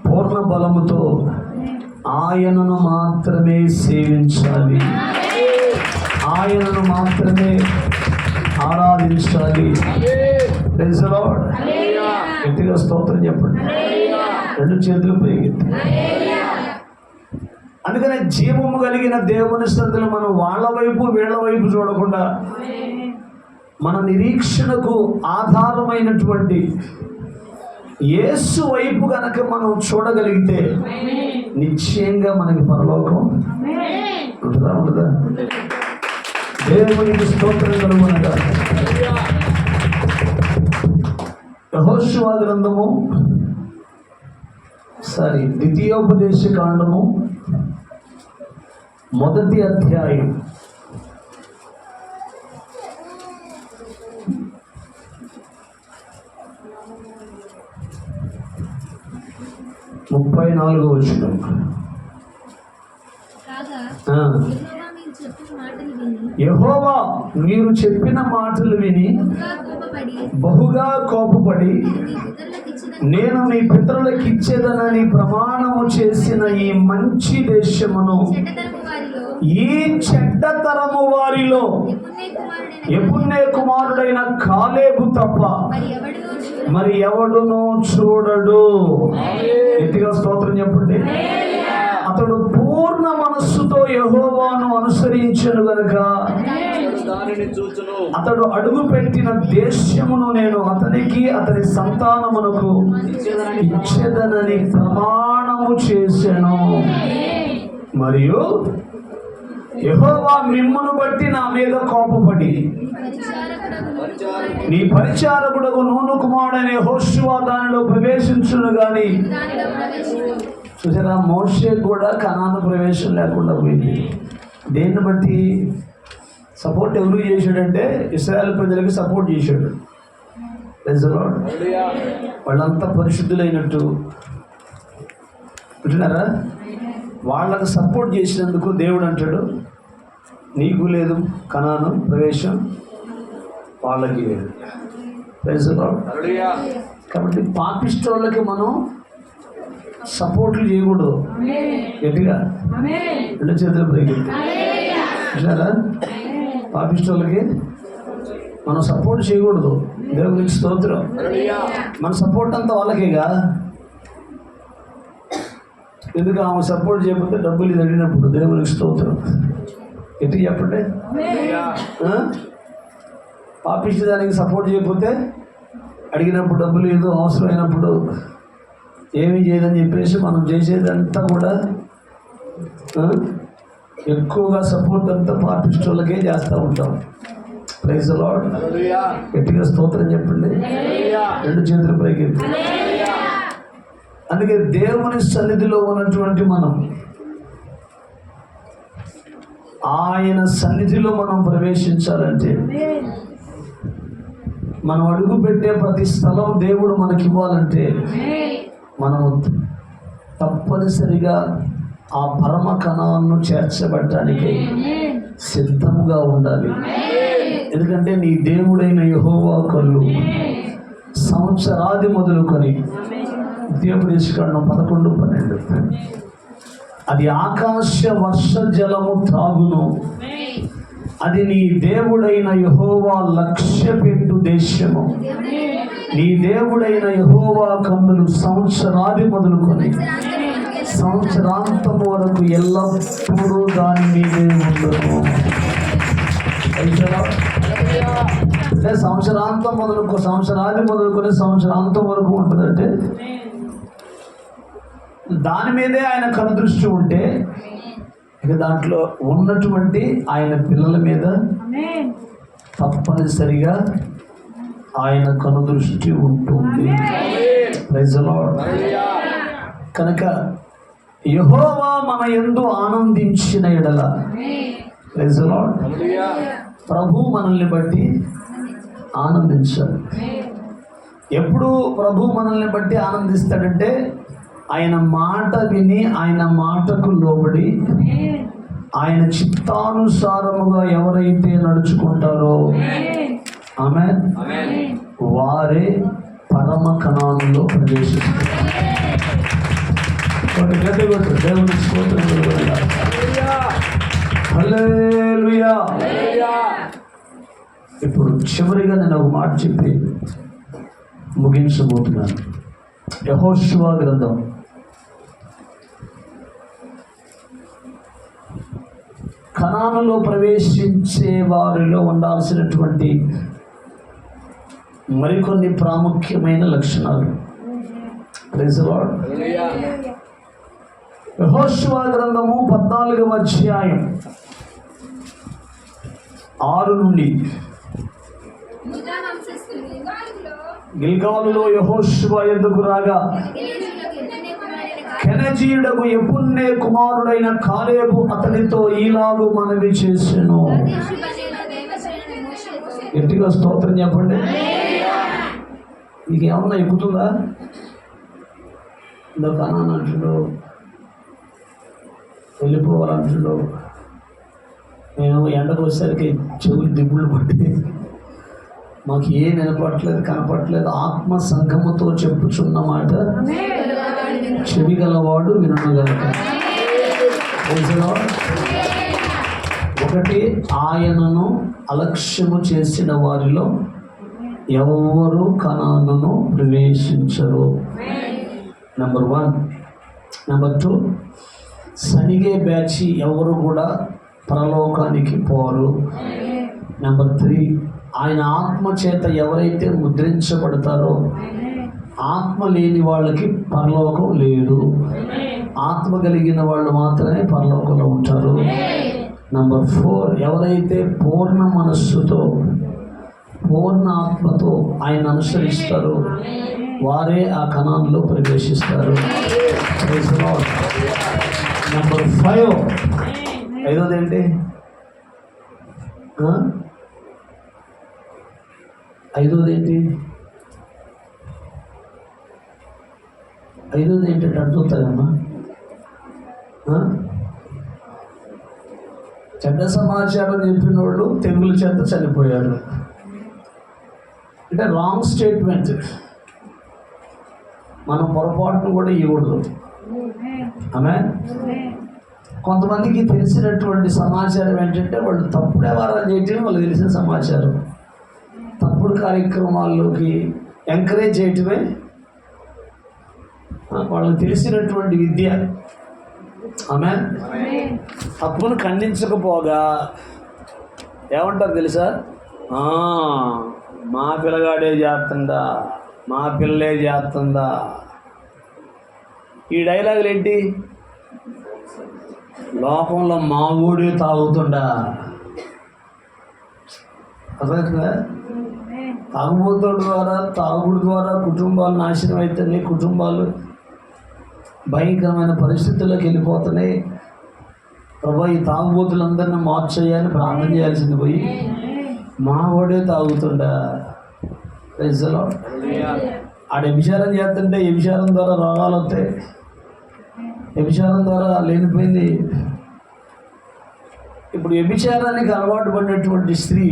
పూర్ణ బలముతో ఆయనను మాత్రమే సేవించాలి, ఆయనను మాత్రమే ఆరాధించాలి. Praise the lord. గట్టిగా స్తోత్రం చెప్పండి. రెండు చేతులు పైకెత్తి. అందుకనే జీవము కలిగిన దేవుని సన్నిధిలో మనం వాళ్ళ వైపు వీళ్ళ వైపు చూడకుండా మన నిరీక్షణకు ఆధారమైనటువంటి యేసు వైపు గనక మనం చూడగలిగితే నిశ్చయంగా మనకి పరలోకం ఉంటుందా? దేవునికి స్తోత్రం కలుగునగా. యెహోషువ గ్రంథము ద్వితీయోపదేశ కాండము 1వ అధ్యాయం 34వ వచనం. యెహోవా మీరు చెప్పిన మాటలు విని బహుగా కోపపడి నేను మీ పితరులకు ఇచ్చేదనని ప్రమాణము చేసిన ఈ మంచి దేశమును ఈ చెడ్డ తరము వారిలో యెఫున్నె కుమారుడైన కాలేబు తప్ప మరి ఎవడునూ చూడడు. గట్టిగా స్తోత్రం చెప్పండి. అతడు పూర్ణ మనస్సుతో యెహోవాను అనుసరించెను గనుక అతడు అడుగు పెట్టిన దేశమును నేను అతనికి అతని సంతానమునకు ఇచ్చేదనని ప్రమాణము చేసెను. మరియు యెహోవా మిమ్మును బట్టి నా మీద కోపపడి నీ పరిచారకుడకు నూను కుమారుడైన యెహోషువ దానిలో ప్రవేశించును గాని. చూసారా, మోషే కూడా కనాను ప్రవేశం లేకుండా పోయింది. దేన్ని బట్టి? సపోర్ట్ ఎవరు చేశాడంటే ఇశ్రాయేల్ ప్రజలకి సపోర్ట్ చేశాడు. వాళ్ళంతా పరిశుద్ధులైనట్టు వింటున్నారా? వాళ్ళకు సపోర్ట్ చేసినందుకు దేవుడు అంటాడు నీకు లేదు కనాను ప్రవేశం, వాళ్ళకి లేదు. కాబట్టి పాపిస్టోళ్ళకి మనం సపోర్ట్లు చేయకూడదు. గట్టిగా రెండు చేతులు పైకి. పాపిస్టోళ్ళకి మనం సపోర్ట్ చేయకూడదు. దేవునికి స్తోత్రం. మన సపోర్ట్ అంతా వాళ్ళకేగా. ఎందుకు ఆమె సపోర్ట్ చేయకపోతే డబ్బులు ఇది అడిగినప్పుడు దేవునికి స్తోత్రం ఎట్టి చెప్పండి. పాపిష్టి దానికి సపోర్ట్ చేయకపోతే అడిగినప్పుడు డబ్బులు ఏదో అవసరమైనప్పుడు ఏమీ చేయదని చెప్పేసి మనం చేసేదంతా కూడా ఎక్కువగా సపోర్ట్ అంతా పాపిష్టి వాళ్ళకే చేస్తూ ఉంటాం. Praise the lord. గట్టిగా స్తోత్రం చెప్పండి. రెండు చేతుల పైకి. అందుకే దేవుని సన్నిధిలో ఉన్నటువంటి మనం, ఆయన సన్నిధిలో మనం ప్రవేశించాలంటే, మనం అడుగు పెట్టే ప్రతి స్థలం దేవుడు మనకి ఇవ్వాలంటే మనము తప్పనిసరిగా ఆ పరమ కణాలను చేర్చబడటానికి సిద్ధంగా ఉండాలి. ఎందుకంటే నీ దేవుడైన యెహోవా కళ్ళు సంవత్సరాది మొదలుకొని ద్వితీయోపదేశకాండం 11:12 అది ఆకాశ వర్ష జలము త్రాగును, అది నీ దేవుడైన యెహోవా లక్ష్యపెట్టు దేశము. నీ దేవుడైన యెహోవా కన్నులు సంవత్సరాది మొదలుకొని సంవత్సరాంతం వరకు ఎల్లప్పుడూ దాని మీదే ఉండను. అంటే సంవత్సరాంతం సంవత్సరాది మొదలుకొని సంవత్సరాంతం వరకు ఉంటుందంటే దాని మీదే ఆయన కనుదృష్టి ఉంటే ఇక దాంట్లో ఉన్నటువంటి ఆయన పిల్లల మీద తప్పనిసరిగా ఆయన కనుదృష్టి ఉంటుంది. Praise the lord. కనుక యెహోవా మన యందు ఆనందించిన ఎడల, ప్రైజ్ ది లార్డ్, ప్రభు మనల్ని బట్టి ఆనందించాలి. ఎప్పుడు ప్రభు మనల్ని బట్టి ఆనందిస్తాడంటే ఆయన మాట విని ఆయన మాటకు లోబడి ఆయన చిత్తానుసారముగా ఎవరైతే నడుచుకుంటారో ఆమేన్, వారే పరమ కణాలలో ప్రవేశిస్తారు. దేవుని స్తోత్రం. హల్లెలూయా. ఇప్పుడు చివరిగా నేను ఒక మాట చెప్పి ముగించబోతున్నాను. యెహోషువ గ్రంథం కనానులో ప్రవేశించే వారిలో ఉండాల్సినటువంటి మరికొన్ని ప్రాముఖ్యమైన లక్షణాలు. Praise the lord. యెహోషువ గ్రంథము 14వ అధ్యాయం 6 నుండి గిల్గాలులో యెహోషువ ఎద్దుకు రాగా కెనజీయుడకు యెఫున్నె కుమారుడైన కాలేబు అతనితో ఈలాగు మనవి చేసెను. గట్టిగా స్తోత్రం చెప్పండి. మీకు ఏమన్నా ఎక్కుతుందా? ఇందో కనాన్ అంటున్నావు, వెళ్ళిపోవాలంటున్నావు. నేను ఎండకు వచ్చేసరికి చెవులు దిబ్బులు పట్టి మాకు ఏం వినపట్లేదు, కనపట్లేదు. ఆత్మ సంఘముతో చెప్పుచున్న మాట చెవి గలవాడు వినగలక. ఒకటి, ఆయనను అలక్ష్యము చేసిన వారిలో ఎవరు కనానును ప్రవేశించరు. నెంబర్ 1. నెంబర్ 2, సనిగే బ్యాచి ఎవరు కూడా పరలోకానికి పోరు. నెంబర్ 3, ఆయన ఆత్మ చేత ఎవరైతే ముద్రించబడతారో ఆత్మ లేని వాళ్ళకి పరలోకం లేదు. ఆత్మ కలిగిన వాళ్ళు మాత్రమే పరలోకంలో ఉంటారు. నెంబర్ 4, ఎవరైతే పూర్ణ మనస్సుతో పూర్ణ ఆత్మతో ఆయన అనుసరిస్తారో వారే ఆ కణాల్లో ప్రవేశిస్తారు. నెంబర్ 5, ఐదోది ఏంటి? ఐదోది ఏంటంటే అడుగుతారమ్మా. చెడ్డ సమాచారం చెప్పిన వాళ్ళు తెగులు చేత చనిపోయారు అంటే రాంగ్ స్టేట్మెంట్. మనం పొరపాటును కూడా ఇవ్వకూడదు. ఆమేన్. కొంతమందికి తెలిసినటువంటి సమాచారం ఏంటంటే వాళ్ళు తప్పుడు వ్యవహారాలు చేయటం వాళ్ళకి తెలిసిన సమాచారం. తప్పుడు కార్యక్రమాల్లోకి ఎంకరేజ్ చేయటమే వాళ్ళకి తెలిసినటువంటి విద్య. ఆమె తప్పును ఖండించకపోగా ఏమంటారు తెలుసా? మా పిల్లగాడే చేస్తుందా, మా పిల్లలే చేస్తుందా. ఈ డైలాగులు ఏంటి? లోకంలో మా ఊడే తాగుతుండా. అర్థమవుతుందా? తాగుబోతుల ద్వారా, తాగుడు ద్వారా కుటుంబాలు నాశనం అవుతున్నాయి. కుటుంబాలు భయంకరమైన పరిస్థితుల్లోకి వెళ్ళిపోతున్నాయి. ప్రభా, ఈ తాగుబోతులందరినీ మార్చేయాలని ప్రార్థన చేయాల్సింది పోయి మా వాడే తాగుతుండా. ఆడ వ్యభిచారం చేస్తుంటే వ్యభిచారం ద్వారా రోగాలు వస్తాయి. వ్యభిచారం ద్వారా లేనిపోయింది. ఇప్పుడు వ్యభిచారానికి అలవాటు పడినటువంటి స్త్రీ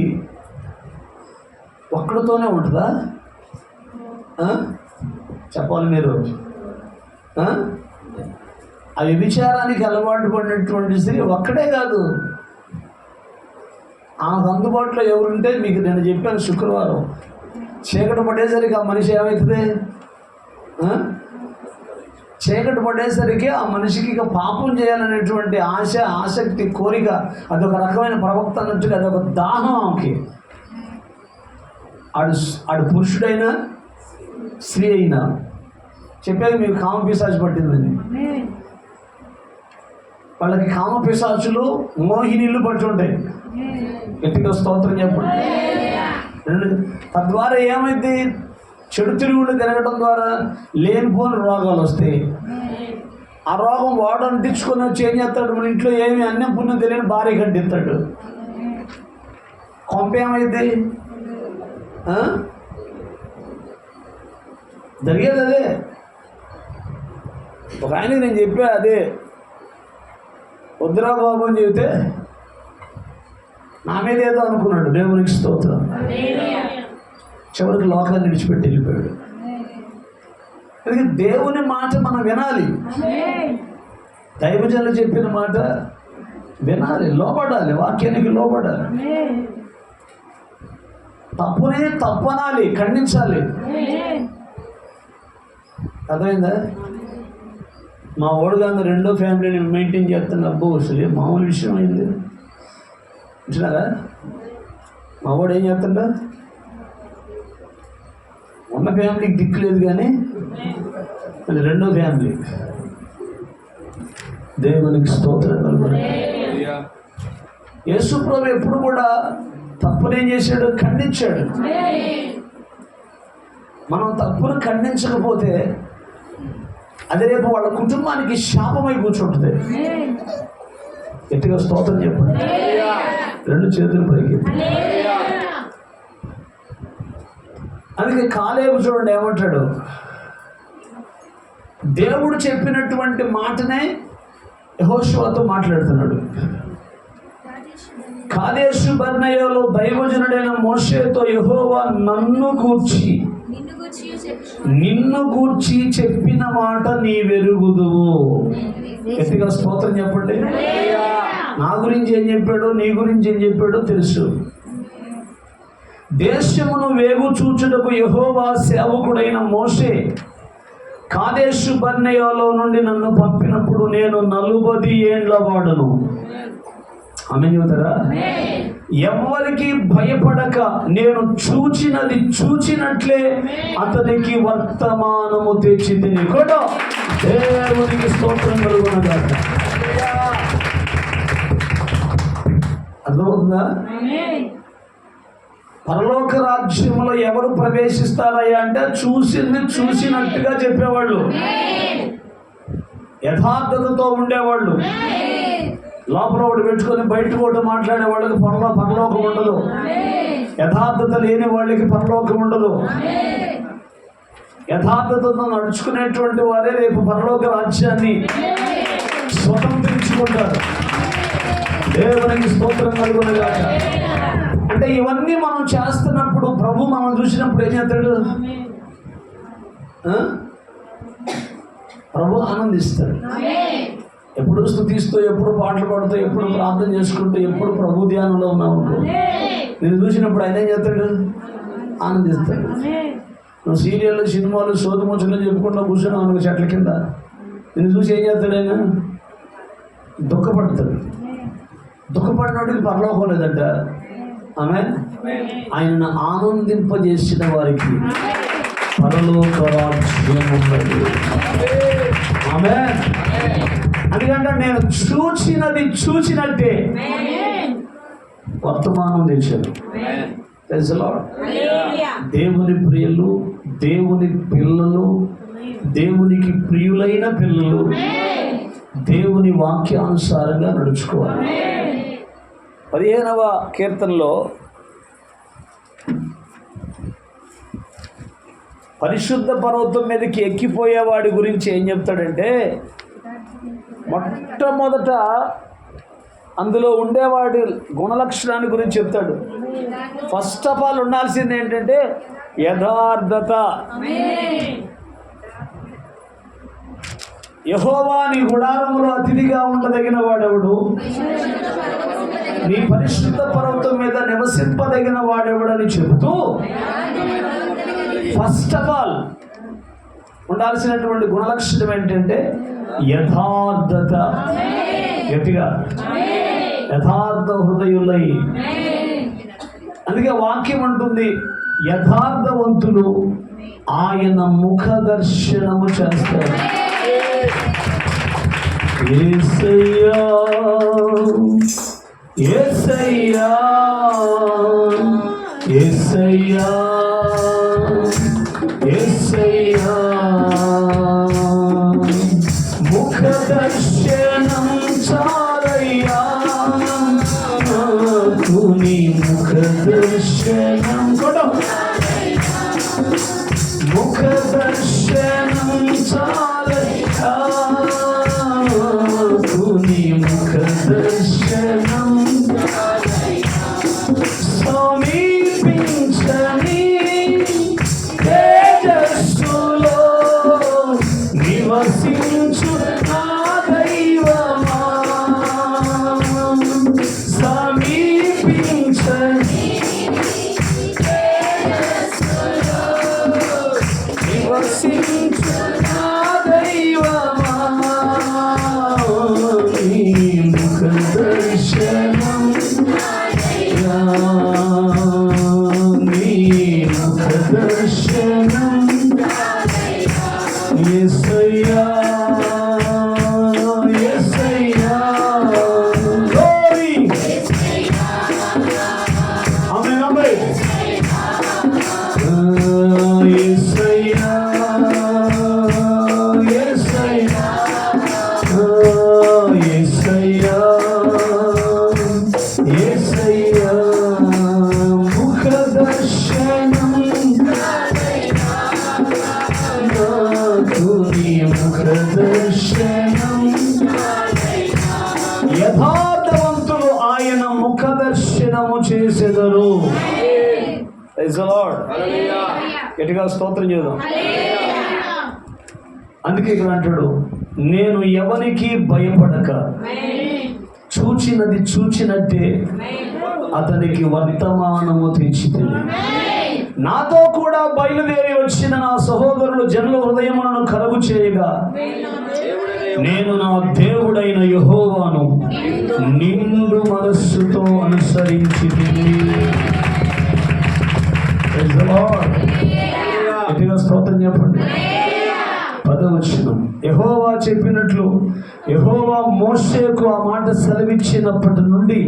ఒక్కడితోనే ఉంటుందా? చెప్పాలి మీరు. ఆ వ్యభిచారానికి అలవాటు పడినటువంటి స్త్రీ ఒక్కడే కాదు, ఆమెకు అందుబాటులో ఎవరుంటే, మీకు నేను చెప్పాను శుక్రవారం, చీకటి పడేసరికి ఆ మనిషి ఏమవుతుంది? చీకటి పడేసరికి ఆ మనిషికి ఇక పాపం చేయాలనేటువంటి ఆశ, ఆసక్తి, కోరిక, అదొక రకమైన ప్రవక్త అన్నట్టుగా అదొక దాహం ఆమెకి. ఆడు పురుషుడైనా స్త్రీ అయినా చెప్పేది మీకు కామపిశాచు పట్టిందని. వాళ్ళకి కామపిశాచులు మోహినీళ్ళు పట్టుంటాయి. గట్టిగా స్తోత్రం చెప్పండి. తద్వారా ఏమైంది? చెడు తిరుగుళ్ళు తిరగడం ద్వారా లేనిపోని రోగాలు వస్తాయి. ఆ రోగం వాడు అంటించుకొని వచ్చి ఏం చేస్తాడు? మన ఇంట్లో ఏమి అన్నం పుణ్యం తెలియని భార్య కంటిస్తాడు. కొంప ఏమైంది? జరిగేది అదే. ఒక ఆయనకి నేను చెప్పా అదే, వద్దురా బాబు అని చెబితే నా మీద ఏదో అనుకున్నాడు. దేవునికి స్తోత్రం. చివరికి లోకాన్ని విడిచిపెట్టి వెళ్ళిపోయాడు. అందుకే దేవుని మాట మనం వినాలి. దైవజనులు చెప్పిన మాట వినాలి, లోబడాలి, వాక్యానికి లోబడాలి. తప్పునే తప్పనాలి, ఖండించాలి. అర్థమైందా? మా ఓడుగా రెండో ఫ్యామిలీని మెయింటైన్ చేస్తున్న అబ్బో అసలు మామూలు విషయం అయింది. చూసినారా? మా వాడు ఏం చేస్తుండ? ఉన్న ఫ్యామిలీకి దిక్కు లేదు, కానీ అది రెండో ఫ్యామిలీ. దేవునికి స్తోత్రం. యేసు ప్రభు ఎప్పుడు కూడా తప్పునేం చేశాడు? ఖండించాడు. మనం తప్పును ఖండించకపోతే అది రేపు వాళ్ళ కుటుంబానికి శాపమై కూర్చుంటుంది. గట్టిగా స్తోత్రం చెప్పండి. రెండు చేతులు పైకి. అందుకే కాలేబు చూడండి ఏమంటాడు? దేవుడు చెప్పినటువంటి మాటనే యెహోషువతో మాట్లాడుతున్నాడు. కాదేషు బర్నేయలో దైవజనుడైన మోషేతో యెహోవా నిన్ను గూర్చి చెప్పిన మాట నీ వెరుగుదువు. గట్టిగా స్తోత్రం చెప్పండి. నా గురించి ఏం చెప్పాడో, నీ గురించి ఏం చెప్పాడో తెలుసు. దేశమును వేగు చూచుటకు యెహోవా సేవకుడైన మోషే కాదేషు బర్నేయలో నుండి నన్ను పంపినప్పుడు నేను 40 ఏండ్ల వాడును. ఆమె చెబుతారా? ఎవరికి భయపడక నేను చూచినది చూచినట్లే అతనికి వర్తమానము తెచ్చితిని కూడా. దేవునికి స్తోత్రం కలుగునగాక. అర్థమవుతుందా? పరలోక రాజ్యంలో ఎవరు ప్రవేశిస్తారయ్యా అంటే చూసింది చూసినట్టుగా చెప్పేవాళ్ళు, యథార్థతతో ఉండేవాళ్ళు. లోపల ఒకటి పెట్టుకొని బయట ఒకటి మాట్లాడే వాళ్ళకి పరలోకం ఉండదు. యథార్థత లేని వాళ్ళకి పరలోకం ఉండదు. యథార్థతతో నడుచుకునేటువంటి వారే రేపు పరలోక రాజ్యాన్ని స్వతంత్రించుకుంటారు. దేవునికి స్తోత్రం కలుగునగాక. అంటే ఇవన్నీ మనం చేస్తున్నప్పుడు ప్రభు మనం చూసినప్పుడు ఏం చేస్తాడు? ప్రభు ఆనందిస్తాడు. ఎప్పుడు స్తుతిస్తూ, ఎప్పుడు పాటలు పాడుతూ, ఎప్పుడు ప్రార్థన చేసుకుంటూ, ఎప్పుడు ప్రభు ధ్యానంలో ఉన్నావు. నేను చూసినప్పుడు ఆయన ఏం చేస్తాడు? ఆనందిస్తాడు. నువ్వు సీరియల్ సినిమాలు సోదు ముచ్చట్లు చెప్పుకుంటూ కూర్చున్నావు అనుకో చెట్ల కింద, నిన్ను చూసి ఏం చేస్తాడు ఆయన? దుఃఖపడతాడు. దుఃఖపడినోడికి పరలోకం లేదంట. ఆమె ఆయన ఆనందింపజేసిన వారికి పరలోక రాజ్యం ఉన్నది. ఆమె అందుకంటే నేను చూచినది చూచినట్టే వర్తమానం తెచ్చాను. దేవుని ప్రియులు, దేవుని పిల్లలు, దేవునికి ప్రియులైన పిల్లలు దేవుని వాక్యానుసారంగా నడుచుకోవాలి. 15వ కీర్తనలో పరిశుద్ధ పర్వతం మీదకి ఎక్కిపోయేవాడి గురించి ఏం చెప్తాడంటే, మొట్టమొదట అందులో ఉండేవాడి గుణలక్షణాన్ని గురించి చెప్తాడు. ఫస్ట్ ఆఫ్ ఆల్ ఉండాల్సింది ఏంటంటే యథార్థత. యెహోవా నీ గుడారములో అతిథిగా ఉండదగిన వాడెవడు, నీ పరిశుద్ధ పర్వతం మీద నివసింపదగిన వాడెవడని చెబుతూ ఫస్ట్ ఆఫ్ ఆల్ ఉండాల్సినటువంటి గుణలక్షణం ఏంటంటే యథార్థత. గట్టిగా యథార్థ హృదయులై. అందుకే వాక్యం అంటుంది, యథార్థవంతులు ఆయన ముఖ దర్శనము చేస్తారు. యేసయ్యా యేసయ్యా యేసయ్యా యేసయ్యా ముఖ దర్శనం చాలయ్యా, నాకు నీ ముఖ దర్శనం కూడా ముఖ దర్శనం చాలయ్యా, నాకు నీ ముఖ దర్శనం సమీపించని తేజస్సులో నివసించు నా దైవమా, సమీపించని నివసించు నా దైవమా, నీ ముఖ దర్శనం నీ ముఖ దర్శనం యేసయ్యా యేసయ్యా. గ్లోరీ. ఆమేన్ ఆమేన్. యేసయ్యా యేసయ్యా యేసయ్యా యేసయ్యా ముఖ దర్శనం నాకు నీ ముఖ దర్శనం. యథార్థవంతులు ఆయన ముఖ దర్శనము చేసెదరు. Praise the lord. గట్టిగా స్తోత్రం చేద్దాం. అందుకే ఇక్కడ అంటాడు, నేను ఎవరికి భయపడక చూచినది చూచినట్టే అతనికి వర్తమానము తెచ్చితిని. నాతో కూడా బయలుదేరి వచ్చిన నా సహోదరులు జనుల హృదయములను కలుగు చేయగా నేను నా దేవుడైన యెహోవాను నిండు మనస్సుతో అనుసరించితిని. గట్టిగా స్తోత్రం చెప్పండి. 10వ వచనం, యెహోవా చెప్పినట్లు యెహోవా మోషేకు ఆ మాట సెలవిచ్చినప్పటి నుండి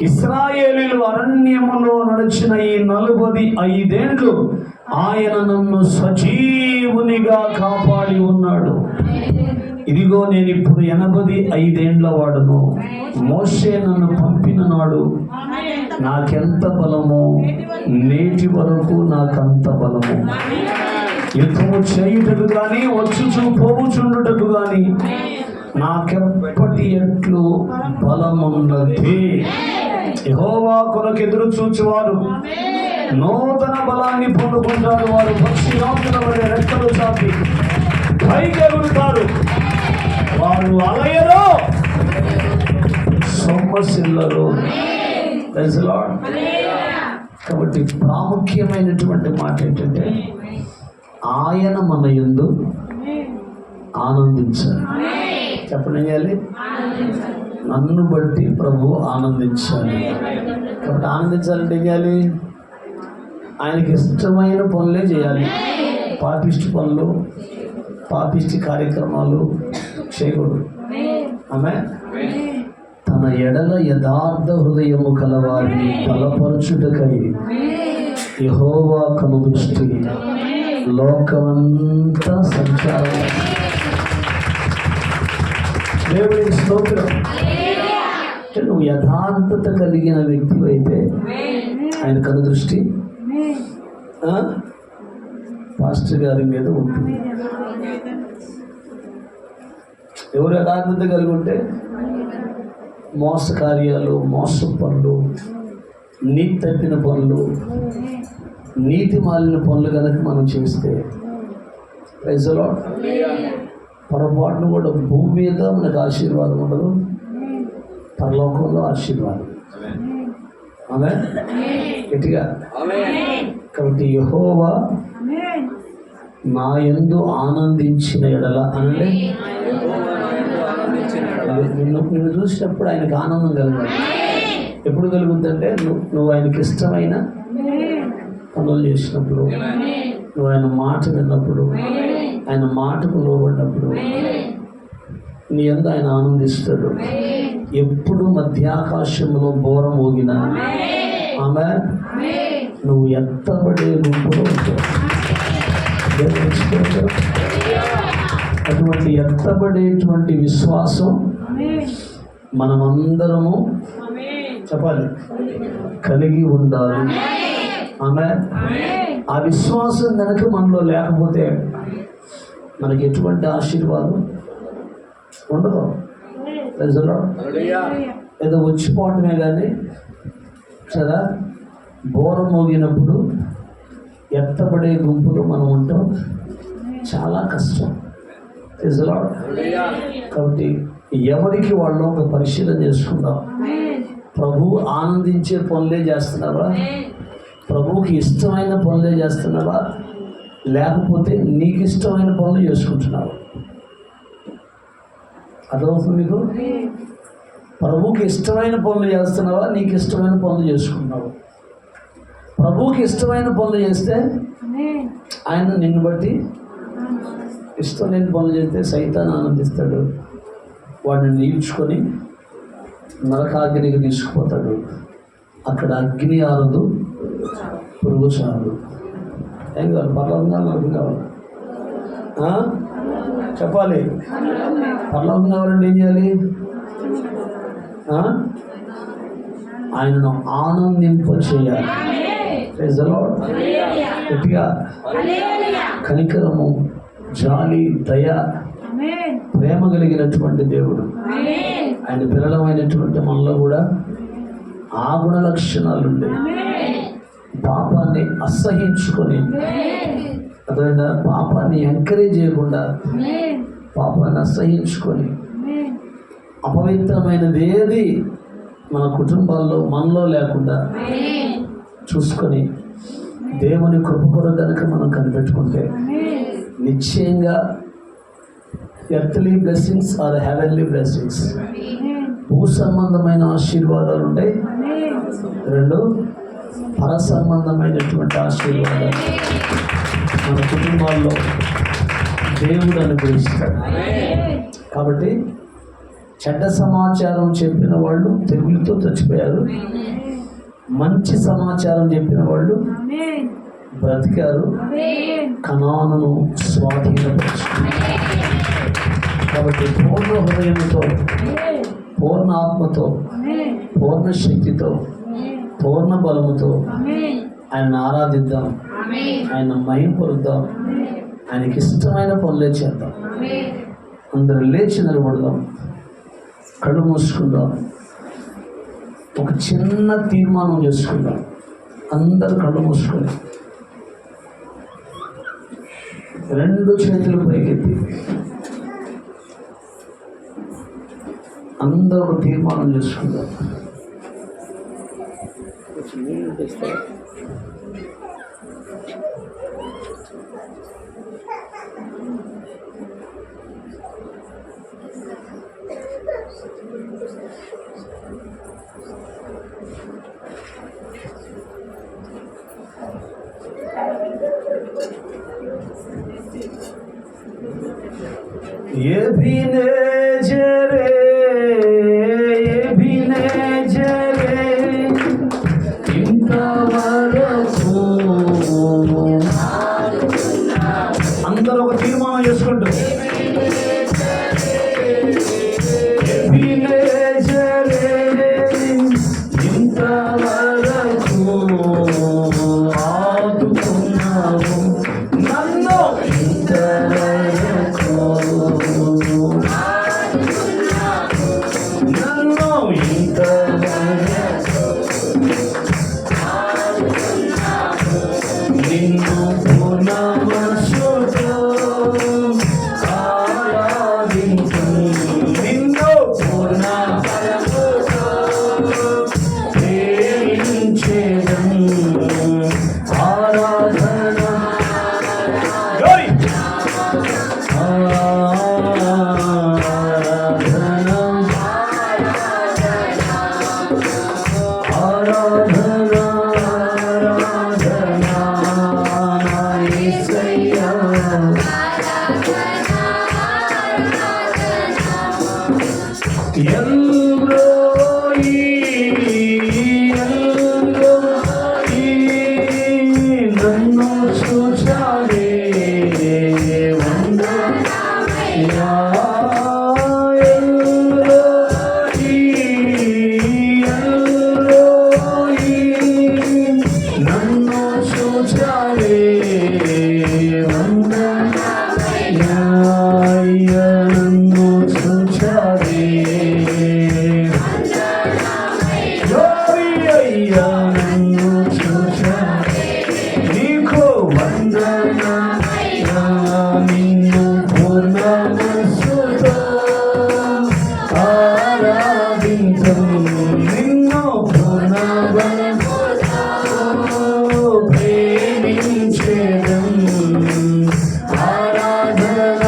ఇశ్రాయేలీయులు అరణ్యములో నడిచిన ఈ 45 ఏండ్లు ఆయన నన్ను సజీవునిగా కాపాడి ఉన్నాడు. ఇదిగో నేను ఇప్పుడు 85 ఏండ్ల వాడును. మోషే నన్ను పంపిన నాడు నాకెంత బలము, నేటి వరకు నాకంత బలము. యుద్ధము చేయుటకు కానీ వచ్చుచు పోవుచుండుటకు కానీ నాకెప్పటి ఎట్లు బలమున్నది. యెహోవా కొరకు ఎదురు చూచువారు నూతన బలాన్ని పొందుకుంటారు. వారు పక్షిరాజుల వలె రెక్కలు చాపి పైకి ఎగురుతారు. వారు అలయరు, సొమ్మసిల్లరు. Praise the Lord. కాబట్టి ప్రాముఖ్యమైనటువంటి మాట ఏంటంటే ఆయన మన యందు ఆనందించాలి. చెప్పండి, ఏం చేయాలి? నన్ను బట్టి ప్రభు ఆనందించాలి. కాబట్టి ఆనందించాలంటే ఏం చేయాలి? ఆయనకి ఇష్టమైన పనులే చేయాలి. పాపిష్టి పనులు, పాపిష్టి కార్యక్రమాలు చేయకూడదు. ఆమె తన ఎడల యథార్థ హృదయము కలవారిని బలపరచుటకై యెహోవా కనుదృష్టి లోకమంతా సంచారం. దేవుని స్తోత్రం. నువ్వు యథార్థత కలిగిన వ్యక్తి అయితే ఆయన కనుదృష్టి పాస్టర్ గారి మీద ఉంటుంది. ఎవరు యథార్థత కలిగి ఉంటే మోస కార్యాలు, మోస పనులు, నీతి తప్పిన పనులు, నీతి మాలిన పనులు కనుక మనం చేస్తే ప్రైజ్ ది లార్డ్, పొరపాటును కూడా భూమి మీద మనకు ఆశీర్వాదం ఉండదు, పరలోకంలో ఆశీర్వాదం. ఆమె గట్టిగా. కాబట్టి యెహోవా నా యందు ఆనందించిన ఎడల అంటే నిన్ను చూసినప్పుడు ఆయనకు ఆనందం కలగాలి. ఎప్పుడు కలుగుతుందంటే నువ్వు ఆయనకి ఇష్టమైన పనులు చేసినప్పుడు, నువ్వు ఆయన మాట విన్నప్పుడు, ఆయన మాటకు లోబడినప్పుడు నీ యందు ఆయన ఆనందిస్తాడు. ఎప్పుడు మధ్యాకాశంలో బోర మోగినా ఆమె నువ్వు ఎత్తబడే గుంపులో ఉంటావు. అటువంటి ఎత్తబడేటువంటి విశ్వాసం మనమందరము చెప్పాలి కలిగి ఉండాలి. ఆమె ఆ విశ్వాసం కనుక మనలో లేకపోతే మనకి ఎటువంటి ఆశీర్వాదం ఉండదు. ఏదో వచ్చిపోవటమే కానీ సరే బోరం మోగినప్పుడు ఎత్తబడే గుంపులు మనం ఉంటాం చాలా కష్టం. కాబట్టి ఎవరికి వాళ్ళు ఒక పరిశీలన చేసుకుందాం. ప్రభు ఆనందించే పనులే చేస్తున్నావా? ప్రభువుకి ఇష్టమైన పనులే చేస్తున్నావా? లేకపోతే నీకు ఇష్టమైన పనులు చేసుకుంటున్నావా? అర్థమవుతుంది మీకు? ప్రభువుకి ఇష్టమైన పనులు చేస్తున్నావా? నీకు ఇష్టమైన పనులు చేసుకుంటున్నావా? ప్రభువుకి ఇష్టమైన పనులు చేస్తే ఆయన నిన్ను బట్టి ఇష్టం లేని పనులు చేస్తే సైతాన్ ఆనందిస్తాడు. వాడిని నిల్చుకొని నరకాగ్నికి తీసుకుపోతాడు. అక్కడ అగ్ని ఆరదు, పురుగు చాలు. ఏం కావాలి? పర్లోకంగా నరకం కావాలి. చెప్పాలి. పర్లోకం కావాలంటే ఏం చేయాలి? ఆయనను ఆనందింప చేయాలి. గట్టిగా కనికరము, జాలి, దయ, ప్రేమ కలిగినటువంటి దేవుడు. ఆయన పిల్లలమైనటువంటి మనలో కూడా ఆ గుణ లక్షణాలు ఉండే పాపాన్ని అసహించుకొని అదేవిధంగా పాపాన్ని ఎంకరేజ్ చేయకుండా పాపాన్ని అసహించుకొని అపవిత్రమైనది ఏది మన కుటుంబాల్లో మనలో లేకుండా చూసుకొని దేవుని కృప కొరకు కనుక మనం కనిపెట్టుకుంటే నిశ్చయంగా earthly blessings or heavenly blessings. భూ సంబంధమైన ఆశీర్వాదాలు ఉంటాయి, రెండు పర సంబంధమైనటువంటి ఆశీర్వాదాలు మన కుటుంబాల్లో దేవుడు అనుగ్రహిస్తాడు. కాబట్టి చెడ్డ సమాచారం చెప్పిన వాళ్ళు తెగులుతో చచ్చిపోయారు, మంచి సమాచారం చెప్పిన వాళ్ళు బ్రతికారు, కనానును స్వాధీనపరుచుకున్నారు. కాబట్టి పూర్ణ హృదయంతో, పూర్ణ ఆత్మతో, పూర్ణ శక్తితో, పూర్ణ బలముతో ఆయన ఆరాధిద్దాం, ఆయన మహిమపరుద్దాం, ఆయనకి ఇష్టమైన పనులే చేద్దాం. అందరూ లేచి నిలబడదాం, కళ్ళు మూసుకుందాం, ఒక చిన్న తీర్మానం చేసుకుందాం. అందరు కళ్ళు మూసుకొని రెండు చేతులు పైకెత్తి అందరూ ఒక తీర్మానం చేసుకుందాం. ఎబినేజరే ఎబినేజరే ఇంతవరకు అందరూ ఒక తీర్మానం చేసుకుంటారు. ఎబినేజరే ఇంతవరకు ఆదుకున్నావు నన్ను, ఇంతవరకు నన్ను, ఇంతవరకు నిన్ను పూర్ణ మనసుతో ఆరాధించు, నిన్ను పూర్ణ బలముతో ప్రేమించెదను. ఆరాధన నన్ను చూచాలే నన్ను చూచాలే నన్ను చూచాలే నన్ను చూచాలే నీకు వందనమయ్యా. నిన్ను పూర్ణ మనసుతో ఆరాధించను, నిన్ను పూర్ణ బలముతో ప్రేమించెదను. ఆరాధన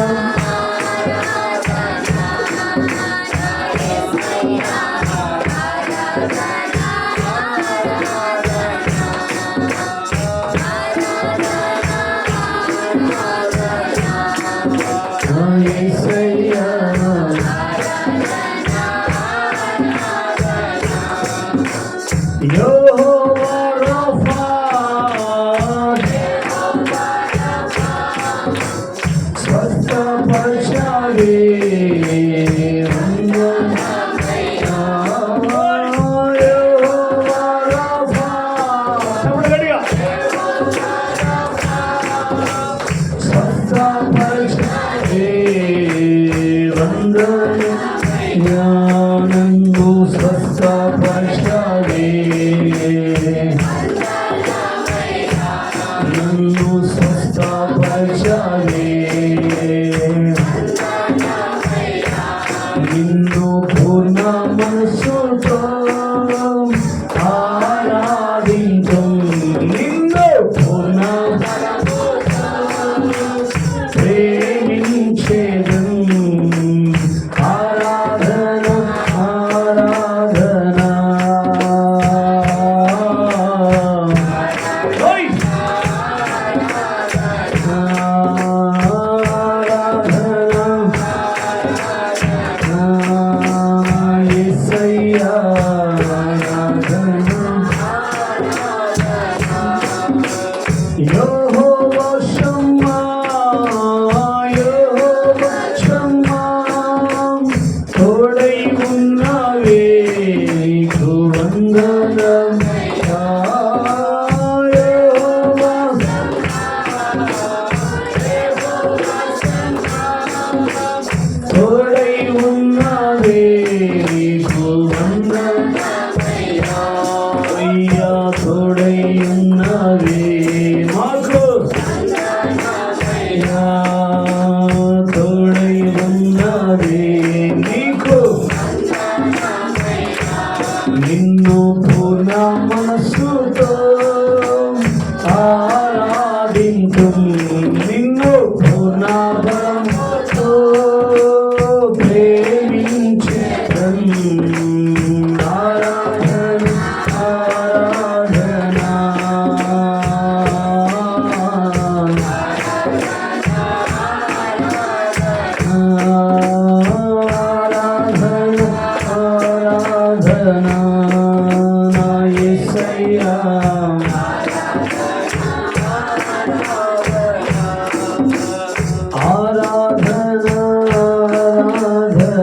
యేసయ్యా యెహోవా రఫా స్వస్థపరచాలి. యెహోవా రఫా స్వస్థపరచాలి. వందనమయ్యా నన్ను స్వస్థపరచాలి, నన్ను స్వస్థపరచాలి. నిన్ను పూర్ణ మనసుతో ఆరాధించు, నిన్ను పూర్ణ ప్రేమించెదను. ప్రార్థన